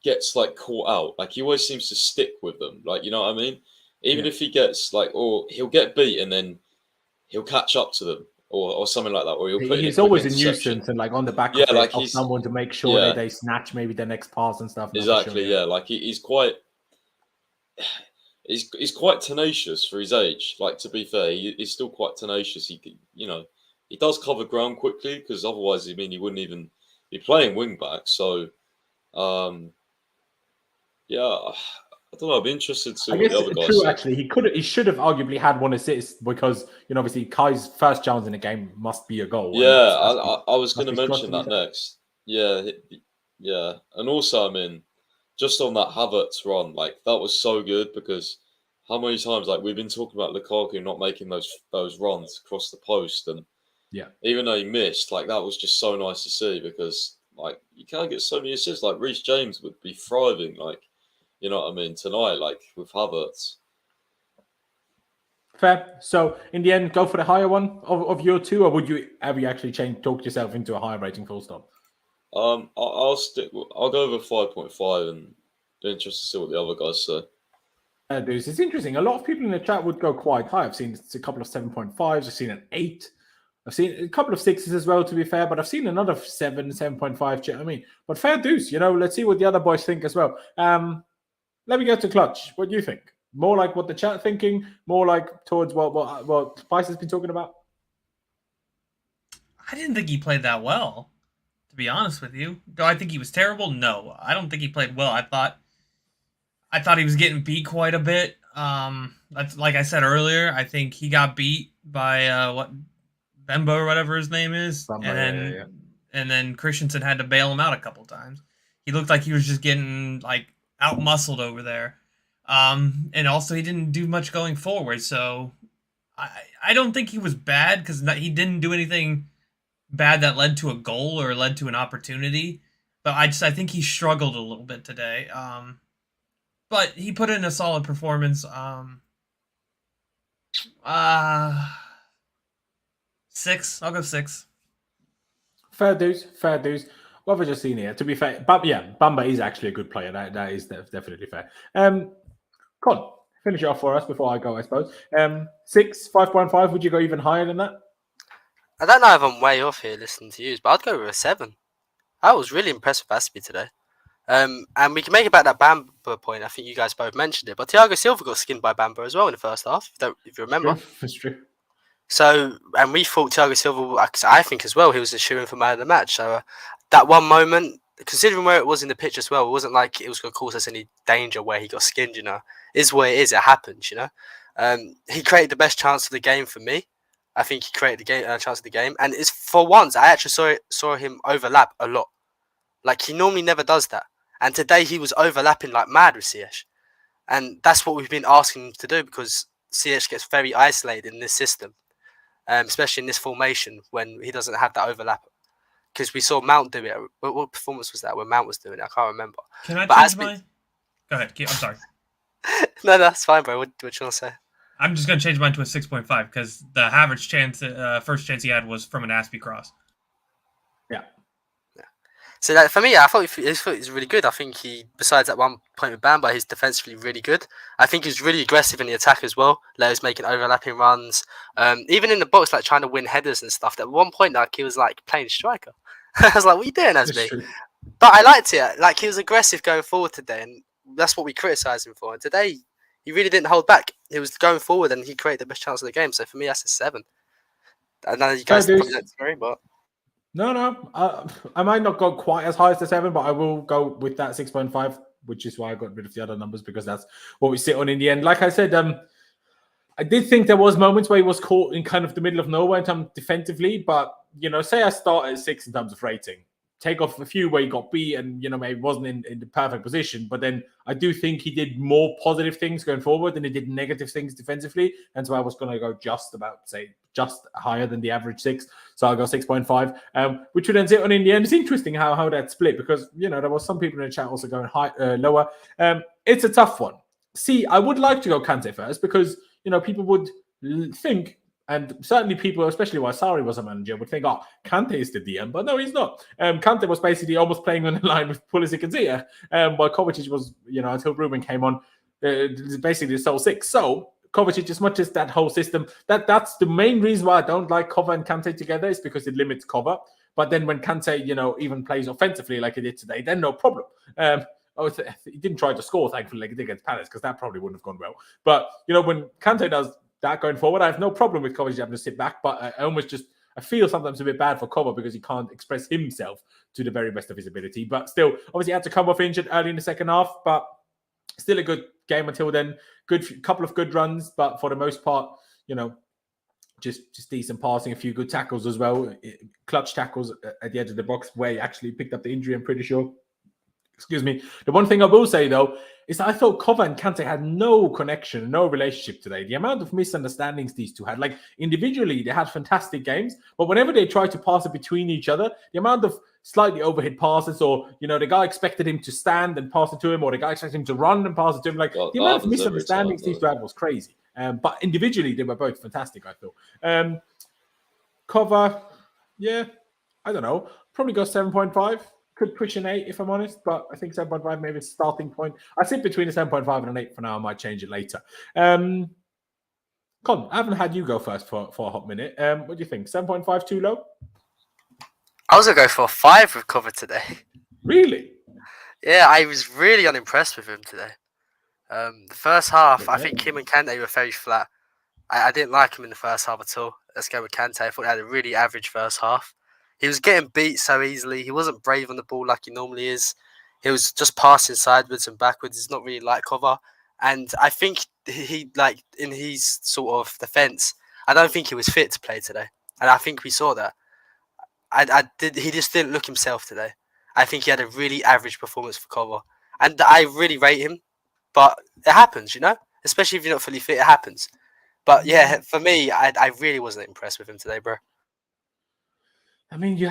gets like caught out. Like, he always seems to stick with them. Like, you know what I mean? Even if he gets or he'll get beat and then he'll catch up to them or something like that. Or he's always a nuisance and like on the back of someone to make sure they snatch maybe their next pass and stuff. Exactly. Sure, like he's quite tenacious for his age. Like, to be fair, he's still quite tenacious. He does cover ground quickly, because otherwise, he wouldn't even be playing wing back. So, yeah, I don't know. I'd be interested to see what the other guys say. Actually, he should have arguably had 1 assist, because obviously Kai's first chance in the game must be a goal. Yeah, I was going to mention that next. Yeah, and also, I mean, just on that Havertz run, like, that was so good, because how many times, like, we've been talking about Lukaku not making those runs across the post, and even though he missed, like, that was just so nice to see, because, like, you can't get so many assists. Like, Reece James would be thriving, like, you know what I mean, tonight, like, with Havertz. Fair. So, in the end, go for the higher one of your 2, or have you actually talked yourself into a higher rating full stop? I'll go over 5.5, and be interested to see what the other guys say. It's interesting. A lot of people in the chat would go quite high. I've seen a couple of 7.5s. I've seen an 8. I've seen a couple of 6s as well, to be fair, but I've seen another 7, 7.5. I mean, but fair dues. Let's see what the other boys think as well. Let me go to Clutch. What do you think? More like what the chat thinking? More like towards what Spice has been talking about? I didn't think he played that well, to be honest with you. Do I think he was terrible? No, I don't think he played well. I thought he was getting beat quite a bit. That's, like I said earlier, I think he got beat by Bemba or whatever his name is, and then Christensen had to bail him out a couple times. He looked like he was just getting like out muscled over there, and also he didn't do much going forward. So I don't think he was bad, because he didn't do anything bad that led to a goal or led to an opportunity. But I think he struggled a little bit today. But he put in a solid performance. 6. I'll go 6. Fair dues. What have I just seen here? To be fair, but yeah, Bamba is actually a good player. That is definitely fair. Con, finish it off for us before I go, I suppose. 6, 5.5. Would you go even higher than that? I don't know if I'm way off here listening to you, but I'd go with a 7. I was really impressed with Aspie today. And we can make about that Bamba point. I think you guys both mentioned it, but Thiago Silva got skinned by Bamba as well in the first half. If you remember, that's true. So, and we thought Thiago Silva, I think as well, he was a shoo-in for man of the match. So that one moment, considering where it was in the pitch as well, it wasn't like it was going to cause us any danger where he got skinned. Is what it is. It happens. He created the best chance of the game for me. I think he created the chance of the game, and it's for once I actually saw him overlap a lot. Like he normally never does that, and today he was overlapping like mad with Ziyech, and that's what we've been asking him to do because Ziyech gets very isolated in this system, especially in this formation when he doesn't have that overlap. Because we saw Mount do it. What performance was that when Mount was doing it? I can't remember. Can I change my? Go ahead. I'm sorry. No, that's fine, bro. What you want to say? I'm just going to change mine to a 6.5 because the Havertz chance, first chance he had was from an Aspie cross. Yeah. So that, for me, I thought he was really good. I think he, besides that one point with Bamba, he's defensively really good. I think he's really aggressive in the attack as well. Like, he's making overlapping runs. Even in the box, like trying to win headers and stuff. At one point, like he was like playing striker. I was like, what are you doing, Asby? But I liked it. Like he was aggressive going forward today, and that's what we criticised him for. And today, he really didn't hold back. He was going forward and he created the best chance of the game. So for me, that's a 7. I know you guys probably don't agree, but... No. I might not go quite as high as the 7, but I will go with that 6.5, which is why I got rid of the other numbers because that's what we sit on in the end. Like I said, I did think there was moments where he was caught in kind of the middle of nowhere in terms defensively, but, say I start at 6 in terms of rating. Take off a few where he got beat and, maybe wasn't in the perfect position. But then I do think he did more positive things going forward than he did negative things defensively. And so I was going to go just higher than the average 6. So I'll go 6.5, which would then sit on in the end. It's interesting how that split because, there was some people in the chat also going lower. It's a tough one. See, I would like to go Kante first because, people would think, and certainly people, especially while Sarri was a manager, would think, Kante is the DM. But no, he's not. Kante was basically almost playing on the line with Pulisic and Ziyech, while Kovacic was, until Ruben came on, basically the sole 6. So Kovacic, as much as that whole system, that's the main reason why I don't like Kova and Kante together is because it limits Kova. But then when Kante, even plays offensively like he did today, then no problem. He didn't try to score, thankfully, like he did against Palace, because that probably wouldn't have gone well. But, when Kante does that going forward, I have no problem with Kovacic having to sit back, but I feel sometimes a bit bad for Kova because he can't express himself to the very best of his ability. But still, obviously, had to come off injured early in the second half, but still a good game until then. Couple of good runs, but for the most part, just decent passing, a few good tackles as well, clutch tackles at the edge of the box where he actually picked up the injury, I'm pretty sure. Excuse me. The one thing I will say, though, is that I thought Kova and Kante had no connection, no relationship today. The amount of misunderstandings these two had, like individually, they had fantastic games, but whenever they tried to pass it between each other, the amount of slightly overhead passes, or, the guy expected him to stand and pass it to him, or the guy expected him to run and pass it to him, the amount of misunderstandings these two had was crazy. But individually, they were both fantastic, I thought. Kova, yeah, I don't know, probably go 7.5. Could push an 8 if I'm honest, but I think 7.5 maybe it's a starting point. I sit between a 7.5 and an 8 for now. I might change it later. Con, I haven't had you go first for a hot minute. What do you think? 7.5 too low? I was going to go for a 5 with Cover today. Really? Yeah, I was really unimpressed with him today. The first half, I think him and Kante were very flat. I didn't like him in the first half at all. Let's go with Kante. I thought he had a really average first half. He was getting beat so easily. He wasn't brave on the ball like he normally is. He was just passing sideways and backwards. He's not really like Cover. And I think he, like, in his sort of defence, I don't think he was fit to play today. And I think we saw that. He just didn't look himself today. I think he had a really average performance for Cover. And I really rate him. But it happens, Especially if you're not fully fit, it happens. But yeah, for me, I really wasn't impressed with him today, bro. I mean, you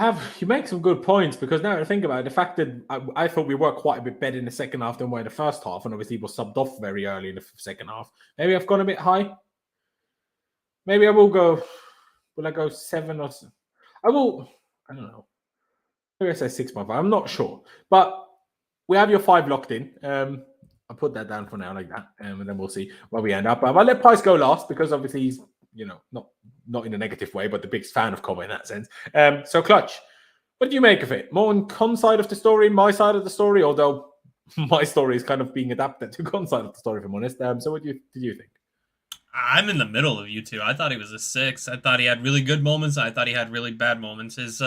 make some good points, because now I think about it, the fact that I thought we were quite a bit better in the second half than we were in the first half, and obviously he was subbed off very early in the second half. Maybe I've gone a bit high. Maybe I will go. Will I go 7 or so? I will. I don't know. Maybe I say 6.5. I'm not sure, but we have your 5 locked in. I'll put that down for now like that, and then we'll see where we end up. I'll let Price go last, because obviously he's not in a negative way, but the biggest fan of Cover in that sense. So Clutch, what do you make of it? More on Con side of the story, my side of the story, although my story is kind of being adapted to Con side of the story, if I'm honest. So what did you think? I'm in the middle of you two. I thought he was a 6. I thought he had really good moments. I thought he had really bad moments. His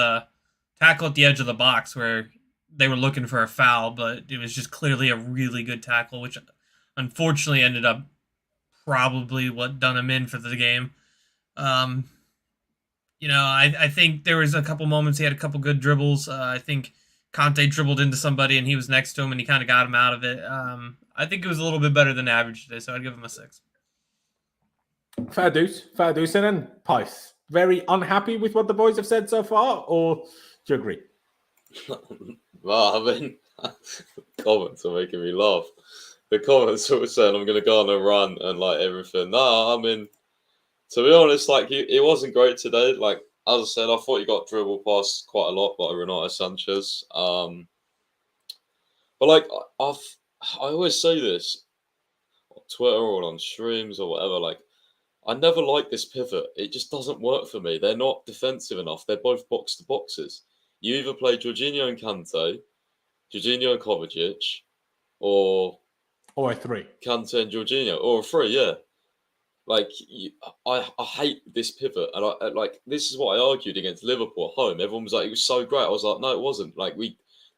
tackle at the edge of the box, where they were looking for a foul, but it was just clearly a really good tackle, which unfortunately ended up probably what done him in for the game. I think there was a couple moments he had a couple good dribbles. I think Conte dribbled into somebody and he was next to him and he kind of got him out of it. I think it was a little bit better than average today, so I'd give him a 6. Fair dues. And then Pice, very unhappy with what the boys have said so far, or do you agree? Well, I mean, comments are making me laugh. The comments were saying I'm going to go on a run and like everything. No, I mean, to be honest, like he wasn't great today. Like as I said, I thought he got dribbled past quite a lot by Renato Sanchez. But like I always say this on Twitter or on streams or whatever. Like I never like this pivot. It just doesn't work for me. They're not defensive enough. They're both box to boxes. You either play Jorginho and Kante, Jorginho and Kovacic, or a 3. Kante and Jorginho, or a 3, yeah. Like, I hate this pivot. And I like, this is what I argued against Liverpool at home. Everyone was like, it was so great. I was like, no, it wasn't. Like,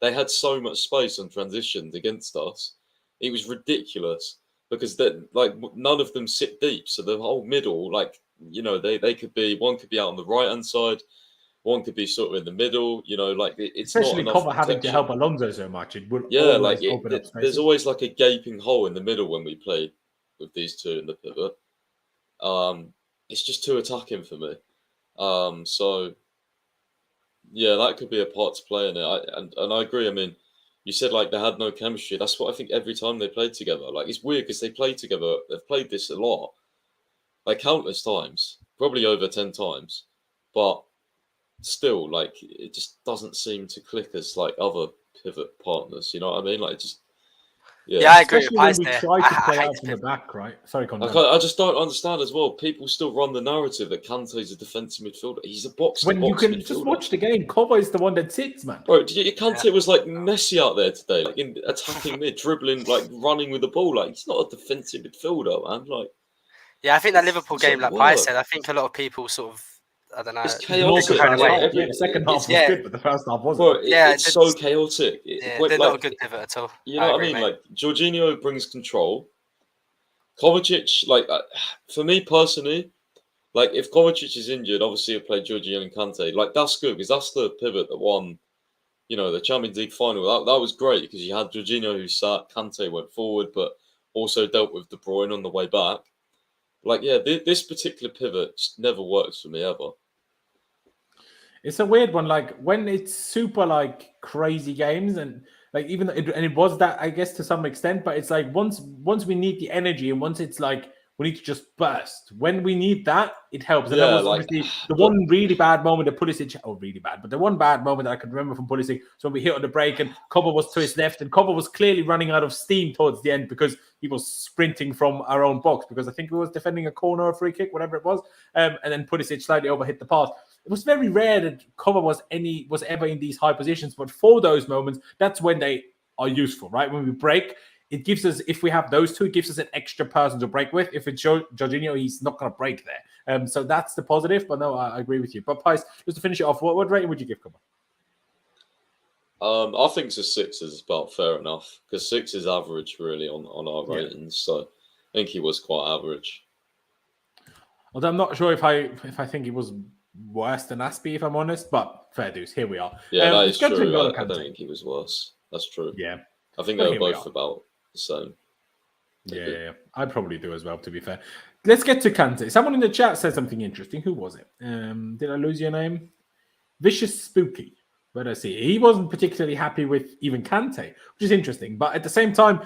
they had so much space on transitions against us. It was ridiculous because none of them sit deep. So the whole middle, like, they could be, one could be out on the right-hand side. One could be sort of in the middle, like it's especially not Cover having to help Alonso so much. It will open up spaces. There's always like a gaping hole in the middle when we play with these two in the pivot. It's just too attacking for me. So yeah, that could be a part to play in it. And I agree. I mean, you said like they had no chemistry. That's what I think every time they played together. Like it's weird because they play together. They've played this a lot, like countless times, probably over 10 times, but still, like it just doesn't seem to click as like other pivot partners. You know what I mean? Like just I agree. Especially when we try to play out from the back, right? Sorry, I just don't understand as well. People still run the narrative that Kante's a defensive midfielder. He's a box. When you can midfielder. Just watch the game, Kova is the one that sits, man. Bro, Kante was like Messi out there today, like in attacking mid, dribbling, like running with the ball. Like he's not a defensive midfielder, man. Like I think that Liverpool game, like Pi said, I think a lot of people sort of. I don't know. It's chaotic. The second half was good, but the first half wasn't. Bro, it's so chaotic. They're not a good pivot at all. You know what I mean? Mate. Like Jorginho brings control. Kovacic, like for me personally, like if Kovacic is injured, obviously he'll play Jorginho and Kante. Like that's good because that's the pivot that won, the Champions League final. That was great because you had Jorginho who sat, Kante went forward, but also dealt with De Bruyne on the way back. Like, this particular pivot just never works for me ever. It's a weird one. Like when it's super like crazy games and like it was that, I guess, to some extent, but it's like once we need the energy and once it's like we need to just burst. When we need that, it helps. And that was obviously the one really bad moment that Pulisic, really bad, but the one bad moment that I can remember from Pulisic, so when we hit on the break and Kovacic was to his left and Kovacic was clearly running out of steam towards the end because he was sprinting from our own box because I think he was defending a corner or free kick, whatever it was. And then Pulisic slightly overhit the pass. It was very rare that Kovacic was ever in these high positions, but for those moments, that's when they are useful, right? When we break, it gives us, if we have those two, it gives us an extra person to break with. If it's Jorginho, he's not going to break there. So that's the positive. But no, I agree with you. But Pice, just to finish it off, what rating would you give Kovacic? I think it's a 6 is about fair enough because 6 is average really on our ratings. So I think he was quite average. Although I'm not sure if I think he was worse than Aspie, if I'm honest. But fair dues, here we are. Yeah, that is true. I don't think he was worse. That's true. Yeah, I think they were both about the same. Yeah, I probably do as well, to be fair. Let's get to Kante. Someone in the chat said something interesting. Who was it? Did I lose your name? Vicious Spooky. But I see. He wasn't particularly happy with even Kante, which is interesting. But at the same time,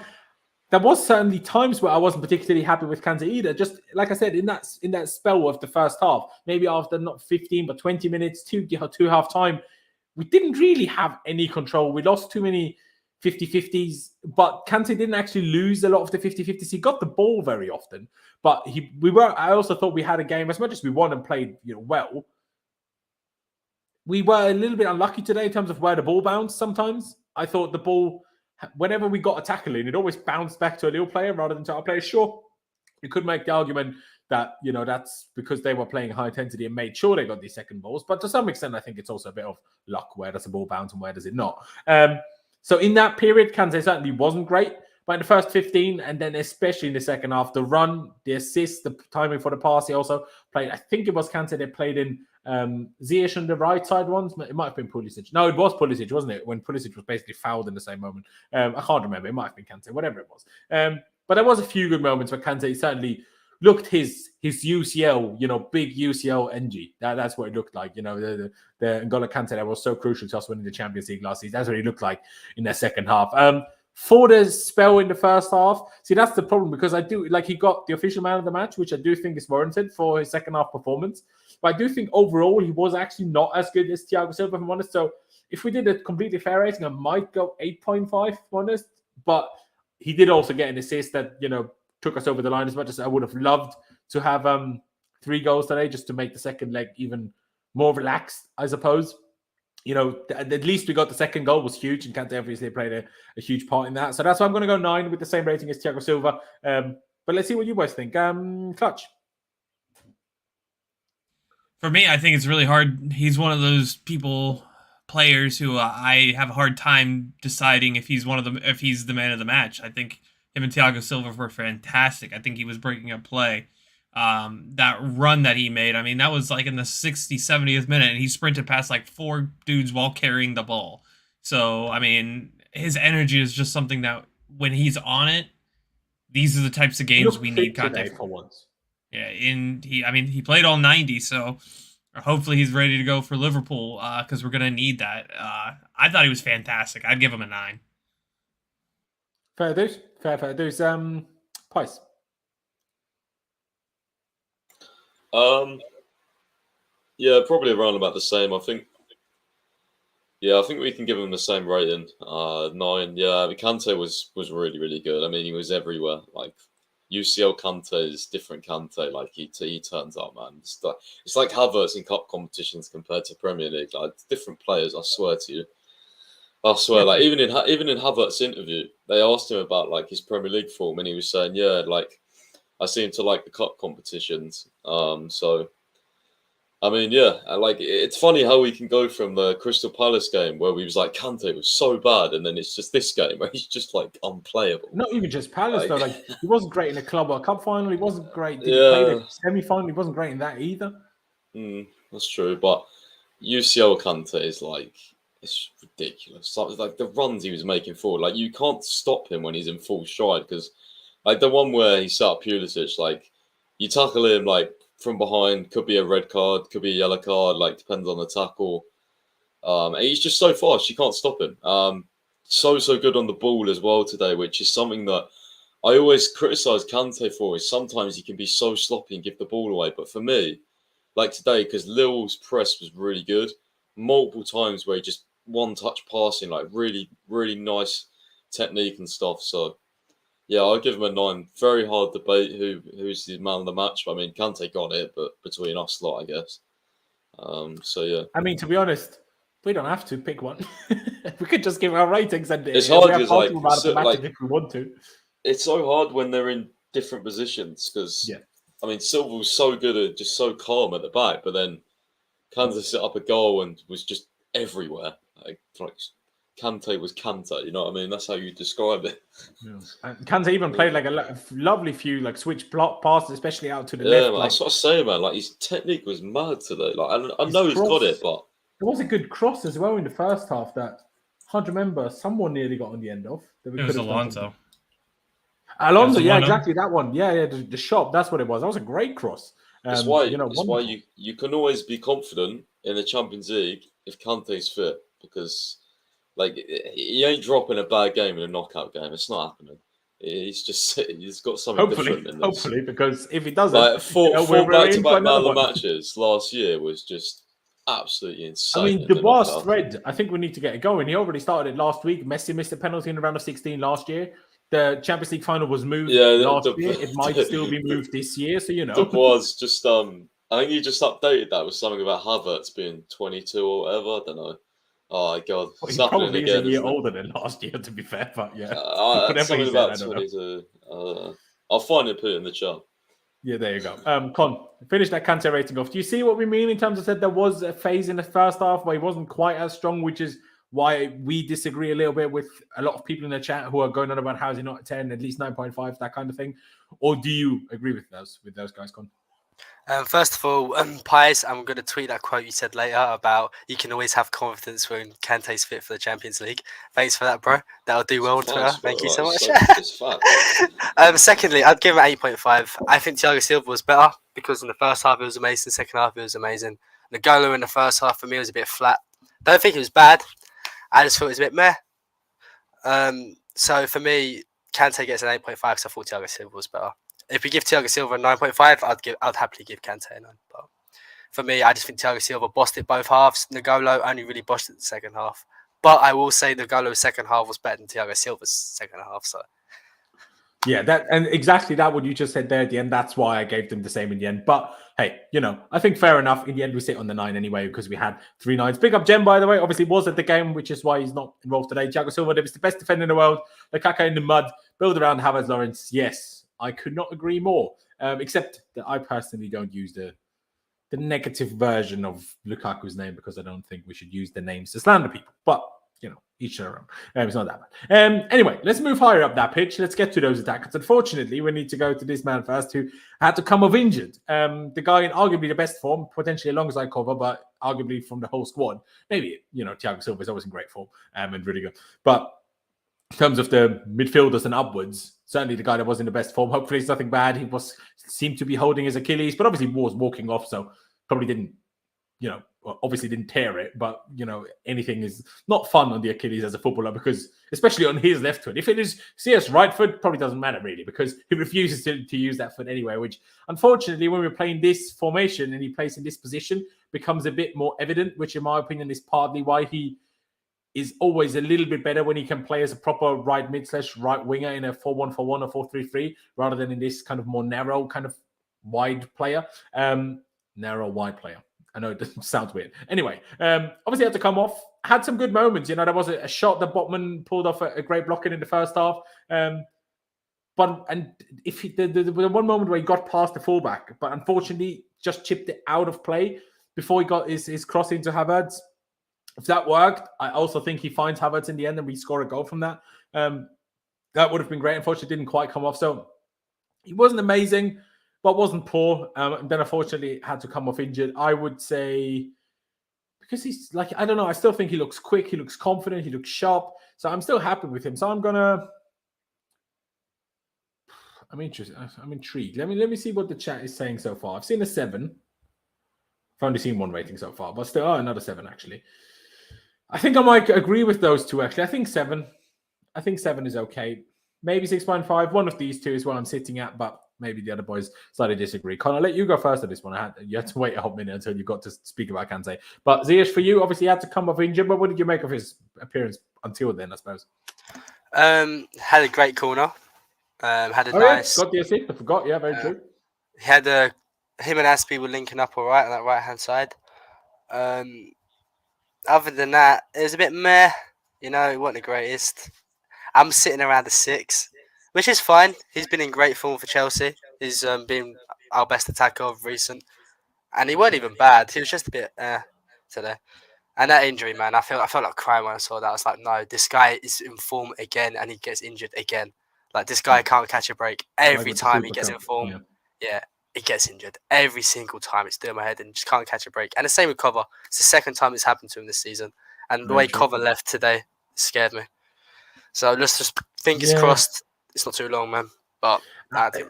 there was certainly times where I wasn't particularly happy with Kante either. Just like I said, in that spell of the first half, maybe after not 15 but 20 minutes to half time, we didn't really have any control. We lost too many 50-50s, but Kante didn't actually lose a lot of the 50-50s. He got the ball very often, but I also thought we had a game, as much as we won and played well, we were a little bit unlucky today in terms of where the ball bounced sometimes. I thought the ball, whenever we got a tackle in, it always bounced back to a Lille player rather than to our player. Sure, you could make the argument that, that's because they were playing high intensity and made sure they got these second balls. But to some extent, I think it's also a bit of luck. Where does the ball bounce and where does it not? So in that period, Kante certainly wasn't great. But in the first 15, and then especially in the second half, the run, the assist, the timing for the pass, he also played. I think it was Kante that played in Ziyech on the right side once. It might have been Pulisic. No, it was Pulisic, wasn't it? When Pulisic was basically fouled in the same moment. I can't remember. It might have been Kante, whatever it was. But there was a few good moments where Kante certainly looked his UCL, big UCL NG. That's what it looked like. The N'Golo Kante that was so crucial to us winning the Champions League last season. That's what he looked like in the second half. For the spell in the first half, see, that's the problem, because I do like he got the official man of the match, which I do think is warranted for his second half performance. But I do think overall he was actually not as good as Thiago Silva, if I'm honest. So if we did a completely fair rating, I might go 8.5, if I'm honest. But he did also get an assist that, took us over the line as much as I would have loved to have 3 goals today, just to make the second leg even more relaxed, I suppose. At least we got the second goal was huge, and Kante obviously played a huge part in that. So that's why I'm going to go 9 with the same rating as Thiago Silva. But let's see what you guys think. Clutch. For me, I think it's really hard. He's one of those players who I have a hard time deciding if he's the man of the match. I think him and Thiago Silva were fantastic. I think he was breaking up play. That run that he made, that was like in the 60th, 70th minute, and he sprinted past like 4 dudes while carrying the ball. So, his energy is just something that when he's on it, these are the types of games we need Kante for once. Yeah, he played all 90, so hopefully he's ready to go for Liverpool, because we're going to need that. I thought he was fantastic. I'd give him a 9. Fair dues. Fair dues. Price. Yeah, probably around about the same. I think we can give him the same rating. 9. Yeah, Kante was really, really good. He was everywhere. Like UCL Kante is different Kante. Like he turns up, man. It's like Havertz in cup competitions compared to Premier League. Like different players. I swear to you. Like even in Havertz's interview, they asked him about like his Premier League form, and he was saying, yeah, like I seem to like the cup competitions. Like it's funny how we can go from the Crystal Palace game where we was like Kante was so bad, and then it's just this game where he's just like unplayable. Not even just Palace though. Like he wasn't great in the Club World Cup final. He wasn't great. Did he play the semi-final? He wasn't great in that either. That's true, but UCL Kante is like it's ridiculous. Like the runs he was making forward, like you can't stop him when he's in full stride, because like the one where he set up Pulisic, like you tackle him like from behind, could be a red card, could be a yellow card, like depends on the tackle. And he's just so fast, you can't stop him. So good on the ball as well today, which is something that I always criticize Kante for. Is sometimes he can be so sloppy and give the ball away. But for me, like today, because Lille's press was really good, multiple times where he just one-touch passing, like really, really nice technique and stuff. So yeah, I'll give him a 9. Very hard debate who's the man of the match. Kante got it, but between us lot, I guess. So yeah. To be honest, we don't have to pick one. We could just give our ratings, and it's hard because if we want to. It's so hard when they're in different positions, because Silva was so good at just so calm at the back, but then Kante set up a goal and was just everywhere. Like Kante was Kante, you know what I mean? That's how you describe it. Yeah. And Kante even played like a lovely few like switch block passes, especially out to the left. Yeah, man, that's what I say, man. Like his technique was mad today. Like I know he's got it, but there was a good cross as well in the first half that I can't remember. Someone nearly got on the end of. It was Alonso. Yeah, exactly that one. Yeah, the shot. That's what it was. That was a great cross. That's why you can always be confident in the Champions League if Kante's fit, because like he ain't dropping a bad game in a knockout game. It's not happening. He's got something different in this. Hopefully, because if he doesn't, like four back-to-back man of the matches last year was just absolutely insane. The Dubois thread, I think we need to get it going. He already started it last week. Messi missed a penalty in the round of 16 last year. The Champions League final was moved last year. It might still be moved this year, so you know. Dubois just I think he just updated that with something about Havertz being 22 or whatever. I don't know. Oh, God. Well, he's probably a year older than last year, to be fair, but yeah. Something about 22. I'll find it and put it in the chat. Yeah, there you go. Con, finish that Kante rating off. Do you see what we mean in terms of that there was a phase in the first half where he wasn't quite as strong, which is why we disagree a little bit with a lot of people in the chat who are going on about how is he not a 10, at least 9.5, that kind of thing? Or do you agree with those guys, Con? First of all, Pies, I'm going to tweet that quote you said later about you can always have confidence when Kante's fit for the Champions League. Thanks for that, bro. That'll do well on Twitter. Thank you so much. Secondly, I'd give him 8.5. I think Thiago Silva was better because in the first half it was amazing, second half it was amazing. N'Golo in the first half for me was a bit flat. Don't think it was bad. I just thought it was a bit meh. So for me, Kante gets an 8.5 because I thought Thiago Silva was better. If we give Thiago Silva a 9.5, I'd happily give Kante a 9. But for me, I just think Thiago Silva bossed it both halves. N'Golo only really bossed it the second half. But I will say N'Golo's second half was better than Thiago Silva's second half. So yeah, that and exactly that what you just said there at the end. That's why I gave them the same in the end. But hey, I think fair enough. In the end, we sit on the 9 anyway because we had 3 9s. Big up Jem, by the way. Obviously, was at the game, which is why he's not involved today. Thiago Silva is the best defender in the world. Lukaku in the mud. Build around Havertz, Laurenz. Yes, I could not agree more. Except that I personally don't use the negative version of Lukaku's name because I don't think we should use the names to slander people. But each their own. It's not that bad. Anyway, let's move higher up that pitch. Let's get to those attackers. Unfortunately, we need to go to this man first who had to come off injured. The guy in arguably the best form, potentially alongside Kova, but arguably from the whole squad. Maybe, Thiago Silva is always in great form and really good. But in terms of the midfielders and upwards, certainly the guy that was in the best form. Hopefully it's nothing bad. He seemed to be holding his Achilles, but obviously was walking off, so probably didn't, obviously didn't tear it, but anything is not fun on the Achilles as a footballer because, especially on his left foot, if it is CS right foot, probably doesn't matter really because he refuses to use that foot anyway. Which, unfortunately, when we're playing this formation and he plays in this position, becomes a bit more evident. Which, in my opinion, is partly why he is always a little bit better when he can play as a proper right mid / right winger in a 4-1-4-1 or 4-3-3, rather than in this kind of more narrow, kind of wide player. Narrow wide player. I know it sounds weird. Anyway, obviously had to come off. Had some good moments. There was a shot that Botman pulled off a great blocking in the first half. But if there was one moment where he got past the fullback, but unfortunately just chipped it out of play before he got his cross into Havertz. If that worked, I also think he finds Havertz in the end and we score a goal from that. That would have been great. Unfortunately, it didn't quite come off. So he wasn't amazing, but wasn't poor. And then unfortunately had to come off injured. I would say because he's I don't know. I still think he looks quick. He looks confident. He looks sharp. So I'm still happy with him. So I'm interested. I'm intrigued. Let me see what the chat is saying so far. I've seen a 7. I've only seen 1 rating so far, but still, another 7 actually. I think I might agree with those two actually. I think 7. I think 7 is okay. Maybe 6.5. One of these two is what I'm sitting at, but maybe the other boys slightly disagree. Con, I'll let you go first on this one. You had to wait a hot minute until you got to speak about Kante. But Ziyech, for you, obviously, he had to come off injured. But what did you make of his appearance until then? I suppose. Had a great corner. Had a nice. Yeah. Got the assist. I forgot. Yeah, very true. He had him and Aspie were linking up all right on that right hand side. Other than that, it was a bit meh. It wasn't the greatest. I'm sitting around the 6, which is fine. He's been in great form for Chelsea. He's been our best attacker of recent. And he wasn't even bad. He was just a bit today. And that injury, man, I felt like crying when I saw that. I was like, no, this guy is in form again and he gets injured again. This guy can't catch a break. Every time he gets in form, yeah, he gets injured. Every single time. It's doing my head and just can't catch a break. And the same with Kova. It's the second time it's happened to him this season. And the way Kova left today scared me. So let's just fingers crossed. It's not too long, man. But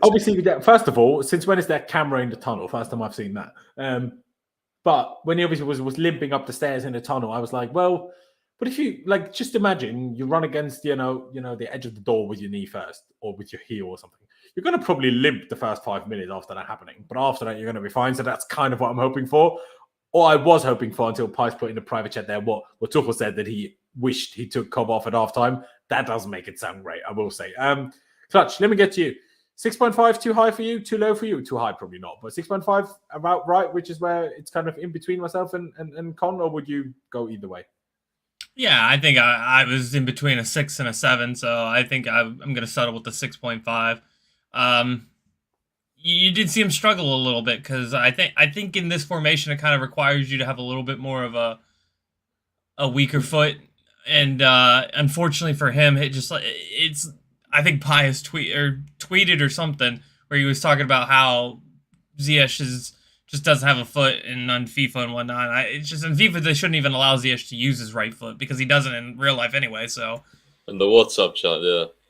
obviously, first of all, since when is that camera in the tunnel? First time I've seen that. But when he obviously was limping up the stairs in the tunnel, I was like, well, but if you just imagine you run against the edge of the door with your knee first or with your heel or something, you're going to probably limp the first 5 minutes after that happening. But after that, you're going to be fine. So that's kind of what I'm hoping for. Or I was hoping for until Pice put in the private chat there what Tuchel said that he wished he took Cobb off at halftime. That does make it sound great, I will say. Clutch, let me get to you. 6.5 too high for you? Too low for you? Too high, probably not. But 6.5 about right, which is where it's kind of in between myself and Con, or would you go either way? Yeah, I think I was in between a 6 and a 7, so I think I'm going to settle with the 6.5. You did see him struggle a little bit because I think in this formation it kind of requires you to have a little bit more of a weaker foot. And unfortunately for him, it's I think Pius tweeted or something where he was talking about how Ziyech just doesn't have a foot on FIFA and whatnot. It's just in FIFA they shouldn't even allow Ziyech to use his right foot because he doesn't in real life anyway. So in the WhatsApp chat,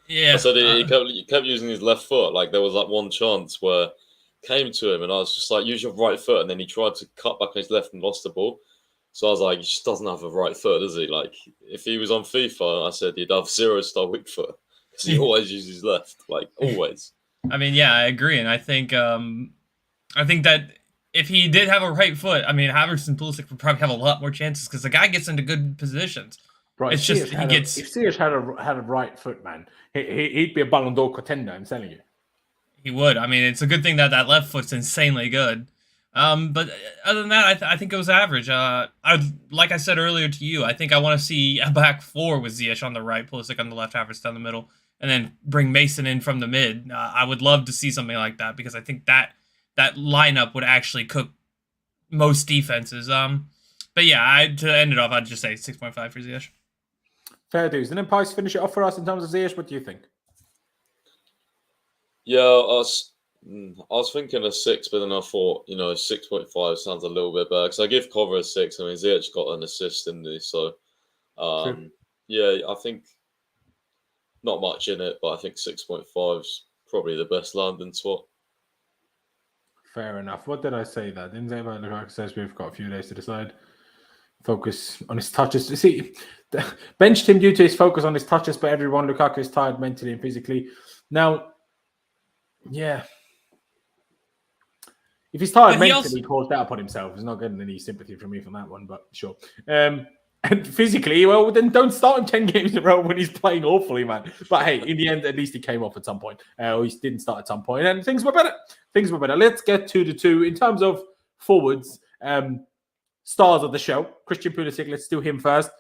yeah, I said he kept using his left foot. Like there was like one chance where came to him and I was just like, use your right foot, and then he tried to cut back on his left and lost the ball. So I was like, he just doesn't have a right foot, does he? Like if he was on FIFA, I said he'd have 0-star weak foot because he always uses his left, like always. I mean, yeah, I agree, and I think that if he did have a right foot, I mean, Havertz and Pulisic would probably have a lot more chances because the guy gets into good positions. Bro, it's just he gets. If Ziyech had a right foot, man, he'd be a Ballon d'Or contender. I'm telling you, he would. I mean, it's a good thing that left foot's insanely good. But other than that, I think it was average. Like I said earlier to you, I think I want to see a back four with Ziyech on the right, Pulisic on the left, Havertz down the middle, and then bring Mason in from the mid. I would love to see something like that because I think that lineup would actually cook most defenses. But yeah, to end it off, I'd just say 6.5 for Ziyech. Fair dues. And then Pice, finish it off for us in terms of Ziyech. What do you think? Yeah, I was thinking a 6, but then I thought, 6.5 sounds a little bit better because I give Cover a 6. I mean, Ziyech got an assist in this, so yeah, I think not much in it, but I think 6.5 is probably the best London spot. Fair enough. What did I say that? Didn't say about Lukaku says we've got a few days to decide. Focus on his touches. You see, benched him due to his focus on his touches, but everyone, Lukaku is tired mentally and physically. Now, yeah. If he's tired mentally, he calls that upon himself. He's not getting any sympathy from me from that one, but sure. And physically, well, then don't start him 10 games in a row when he's playing awfully, man. But hey, in the end, at least he came off at some point. Or he didn't start at some point, and things were better. Let's get to the two. In terms of forwards, stars of the show, Christian Pulisic, let's do him first.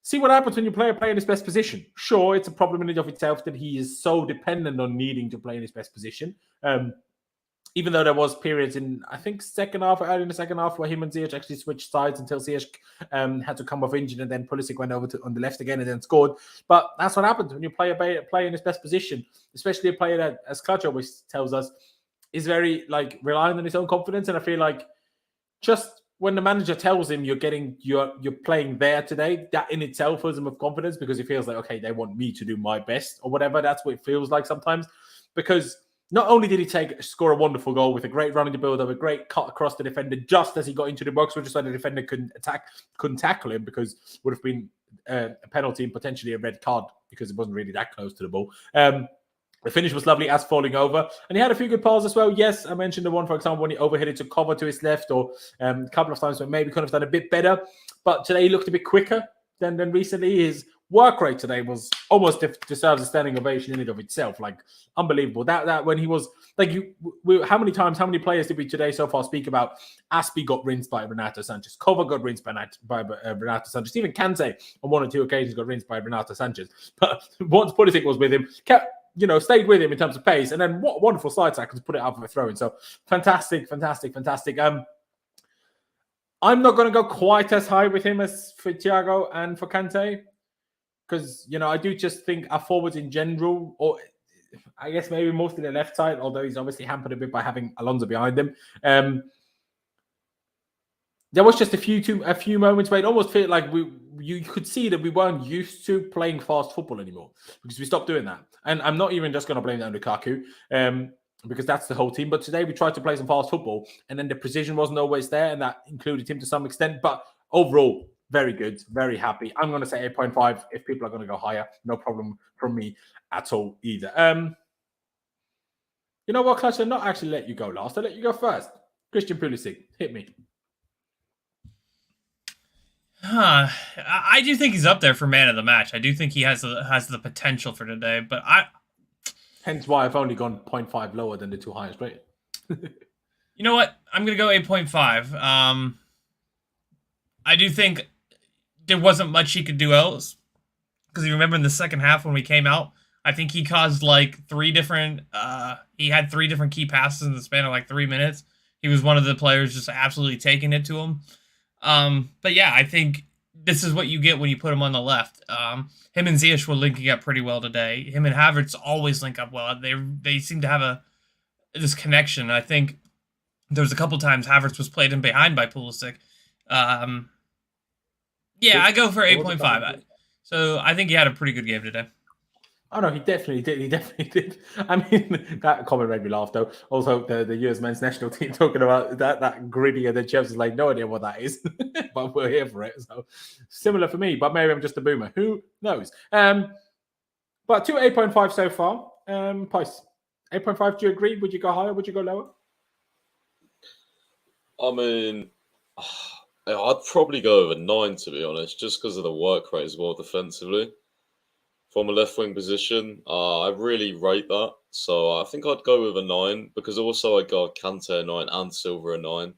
See what happens when you play in his best position. Sure, it's a problem in and of itself that he is so dependent on needing to play in his best position. Even though there was periods in, I think, early in the second half, where him and Ziyech actually switched sides until Ziyech had to come off injured, and then Pulisic went over on the left again and then scored. But that's what happens when you play in his best position, especially a player that, as Clutch always tells us, is very relying on his own confidence. And I feel like just when the manager tells him you're playing there today, that in itself fills him with confidence because he feels like, okay, they want me to do my best or whatever. That's what it feels like sometimes. Because not only did he score a wonderful goal with a great run in the build-up, a great cut across the defender just as he got into the box, which is why the defender couldn't tackle him because it would have been a penalty and potentially a red card because it wasn't really that close to the ball. The finish was lovely as falling over. And he had a few good passes as well. Yes, I mentioned the one, for example, when he overhit it to cover to his left, or a couple of times when maybe could have done a bit better. But today he looked a bit quicker than recently. His work rate today was almost deserves a standing ovation in and of itself. Unbelievable. That when he was how many players did we today so far speak about? Aspie got rinsed by Renato Sanchez. Kova got rinsed by Renato Sanchez. Even Kante on one or two occasions got rinsed by Renato Sanchez. But once Pulisic was with him, stayed with him in terms of pace. And then what wonderful side tackle to put it up for a throw-in. So fantastic. I'm not going to go quite as high with him as for Thiago and for Kante. Because, I do just think our forwards in general, or I guess maybe mostly the left side, although he's obviously hampered a bit by having Alonso behind him. There was just a few moments where it almost felt like you could see that we weren't used to playing fast football anymore because we stopped doing that. And I'm not even just going to blame that on Lukaku because that's the whole team. But today we tried to play some fast football and then the precision wasn't always there, and that included him to some extent. But overall, very good, very happy. I'm going to say 8.5. If people are going to go higher, no problem from me at all either. You know what, Clutch? I'll not actually let you go last. I'll let you go first. Christian Pulisic, hit me. I do think he's up there for man of the match. I do think he has the potential for today, but hence why I've only gone 0.5 lower than the two highest rated. You know what? I'm going to go 8.5. I do think there wasn't much he could do else. Because you remember in the second half when we came out, I think he caused three different key passes in the span of 3 minutes. He was one of the players just absolutely taking it to him. But yeah, I think this is what you get when you put him on the left. Him and Ziyech were linking up pretty well today. Him and Havertz always link up well. They seem to have this connection. I think there was a couple times Havertz was played in behind by Pulisic. I go for 8.5. So I think he had a pretty good game today. Oh no, he definitely did. He definitely did. I mean, that comment made me laugh though. Also, the US men's national team talking about that gritty, and then Chelsea's like, no idea what that is, but we're here for it. So similar for me, but maybe I'm just a boomer. Who knows? But 8.5 so far. Pice, 8.5. Do you agree? Would you go higher? Would you go lower? I mean, I'd probably go over 9 to be honest, just because of the work rate as well defensively. From a left wing position, I really rate that. So I think I'd go with a 9 because also I got Kante a 9 and Silva a 9. And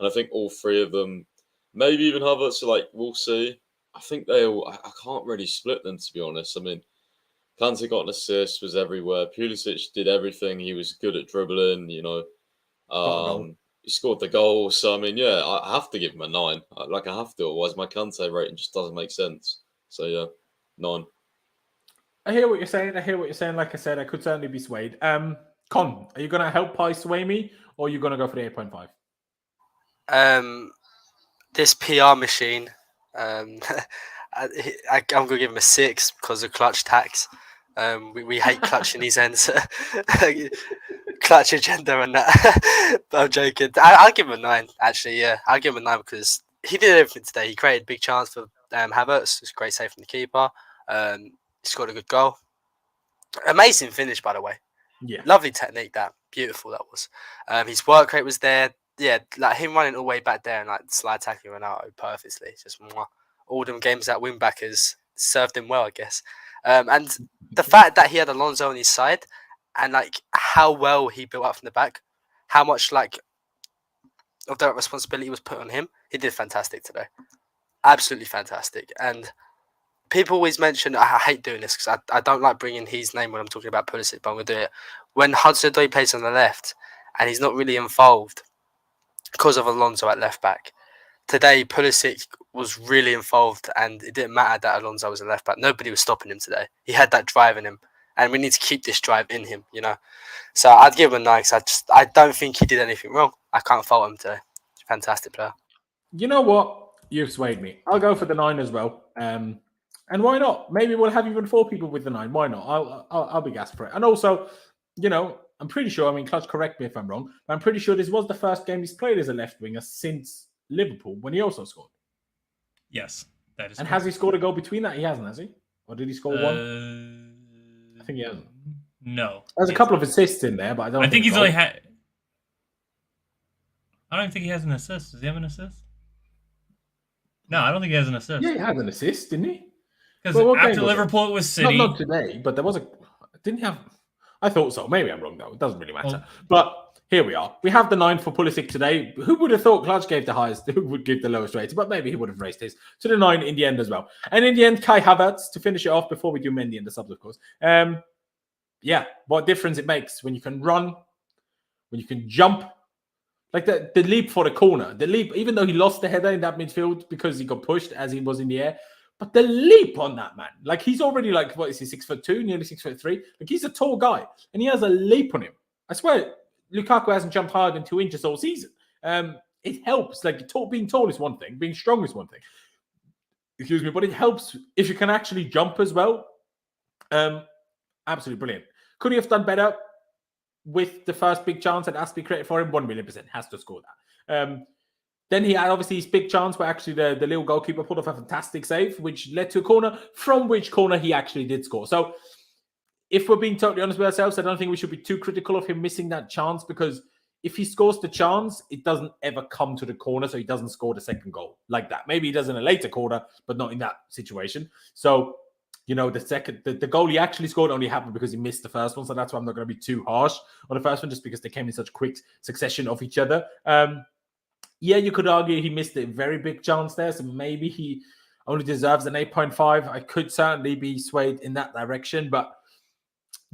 I think all three of them, maybe even Havertz, like we'll see. I think I can't really split them to be honest. I mean, Kante got an assist, was everywhere. Pulisic did everything. He was good at dribbling, you know. He scored the goal. So, I mean, yeah, I have to give him a 9. Like, I have to. Otherwise, my Kante rating just doesn't make sense. So, yeah, 9. I hear what you're saying. Like I said, I could certainly be swayed. Con, are you going to help Pi sway me, or are you going to go for the 8.5? This PR machine, I'm going to give him a 6 because of clutch tax. We hate clutching these ends. Clutch agenda and that. But I'm joking. I'll give him a 9, actually, yeah. I'll give him a 9 because he did everything today. He created a big chance for Havertz. It was a great save from the keeper. He scored a good goal. Amazing finish, by the way. Yeah. Lovely technique, that. Beautiful, that was. His work rate was there. Yeah, like him running all the way back there and like slide tackling Ronaldo perfectly. Just all them games that win back has served him well, I guess. And the fact that he had Alonso on his side and like how well he built up from the back, how much like of that responsibility was put on him, he did fantastic today. Absolutely fantastic. And people always mention, I hate doing this because I don't like bringing his name when I'm talking about Pulisic, but I'm going to do it. When Hudson-Odoi plays on the left and he's not really involved because of Alonso at left back, today Pulisic was really involved and it didn't matter that Alonso was a left back. Nobody was stopping him today. He had that drive in him and we need to keep this drive in him, you know. So I'd give him a 9 because I don't think he did anything wrong. I can't fault him today. Fantastic player. You know what? You've swayed me. I'll go for the 9 as well. And why not? Maybe we'll have even 4 people with the 9. Why not? I'll be gassed for it. And also, you know, I'm pretty sure, I mean, Clutch, correct me if I'm wrong, but I'm pretty sure this was the first game he's played as a left winger since Liverpool when he also scored. Yes, that is. And correct. has he scored a goal between that? He hasn't, has he? Or did he score one? I think he hasn't. No. There's a couple of assists in there, but I don't I think he's so. only had. I don't even think he has an assist. Does he have an assist? No, I don't think he has an assist. Yeah, he had an assist, didn't he? Because after Liverpool, it was City. Not today, but there was a. Didn't he have? I thought so. Maybe I'm wrong though. It doesn't really matter. But here we are. We have the 9 for Pulisic today. Who would have thought Clutch gave the highest? Who would give the lowest rating? But maybe he would have raised his to the 9 in the end as well. And in the end, Kai Havertz to finish it off before we do Mendy and the subs, of course. Yeah, what difference it makes when you can run, when you can jump. Like the leap for the corner. The leap, even though he lost the header in that midfield because he got pushed as he was in the air. But the leap on that man, like he's already like, what is he, 6'2", nearly 6'3"? Like he's a tall guy and he has a leap on him. I swear, Lukaku hasn't jumped higher than 2 inches all season. It helps. Like being tall is one thing, being strong is one thing. Excuse me, but it helps if you can actually jump as well. Absolutely brilliant. Could he have done better with the first big chance that has to be created for him? 1,000,000% has to score that. Then he had obviously his big chance where actually the Lille goalkeeper pulled off a fantastic save, which led to a corner, from which corner he actually did score. So if we're being totally honest with ourselves, I don't think we should be too critical of him missing that chance, because if he scores the chance, it doesn't ever come to the corner, so he doesn't score the second goal like that. Maybe he does in a later quarter, but not in that situation. So, you know, the goal he actually scored only happened because he missed the first one, so that's why I'm not going to be too harsh on the first one, just because they came in such quick succession of each other. Yeah, you could argue he missed a very big chance there, so maybe he only deserves an 8.5. I could certainly be swayed in that direction, but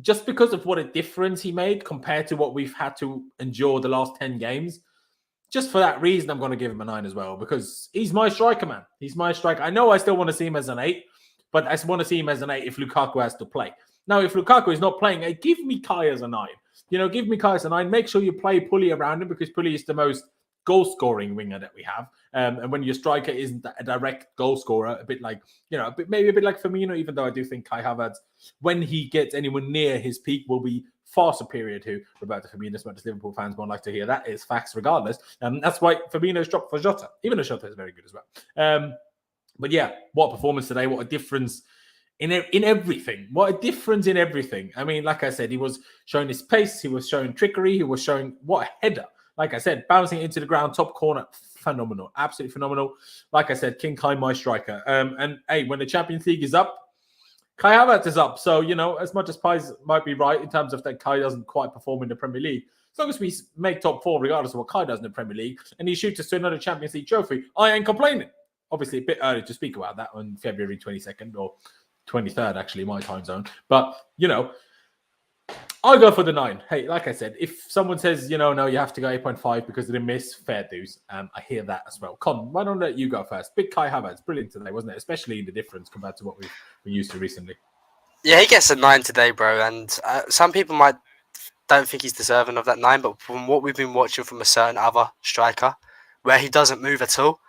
just because of what a difference he made compared to what we've had to endure the last 10 games, just for that reason, I'm going to give him a 9 as well, because he's my striker, man. He's my striker. I know I still want to see him as an 8, but I want to see him as an 8 if Lukaku has to play. Now, if Lukaku is not playing, give me Kai as a 9. Give me Kai as a 9. Make sure you play Pulisic around him, because Pulisic is the most goal-scoring winger that we have. And when your striker isn't a direct goal scorer, a bit like, maybe a bit like Firmino, even though I do think Kai Havertz, when he gets anyone near his peak, will be far superior to Roberto Firmino, as much as Liverpool fans won't like to hear. That is facts regardless. That's why Firmino's dropped for Jota, even though Jota is very good as well. But yeah, what a performance today. What a difference in everything. What a difference in everything. I mean, like I said, he was showing his pace. He was showing trickery. He was showing what a header. Like I said, bouncing into the ground, top corner, phenomenal. Absolutely phenomenal. Like I said, King Kai, my striker. And hey, when the Champions League is up, Kai Havertz is up. So, as much as Pies might be right in terms of that Kai doesn't quite perform in the Premier League, as long as we make top 4, regardless of what Kai does in the Premier League, and he shoots us to another Champions League trophy, I ain't complaining. Obviously, a bit early to speak about that on February 22nd or 23rd, actually, my time zone. But, I'll go for the 9. Hey, like I said, if someone says, no, you have to go 8.5 because of the miss, fair dues. I hear that as well. Con, why don't I let you go first? Big Kai Havertz, brilliant today, wasn't it? Especially in the difference compared to what we used to recently. Yeah, he gets a 9 today, bro. And some people don't think he's deserving of that 9, but from what we've been watching from a certain other striker, where he doesn't move at all,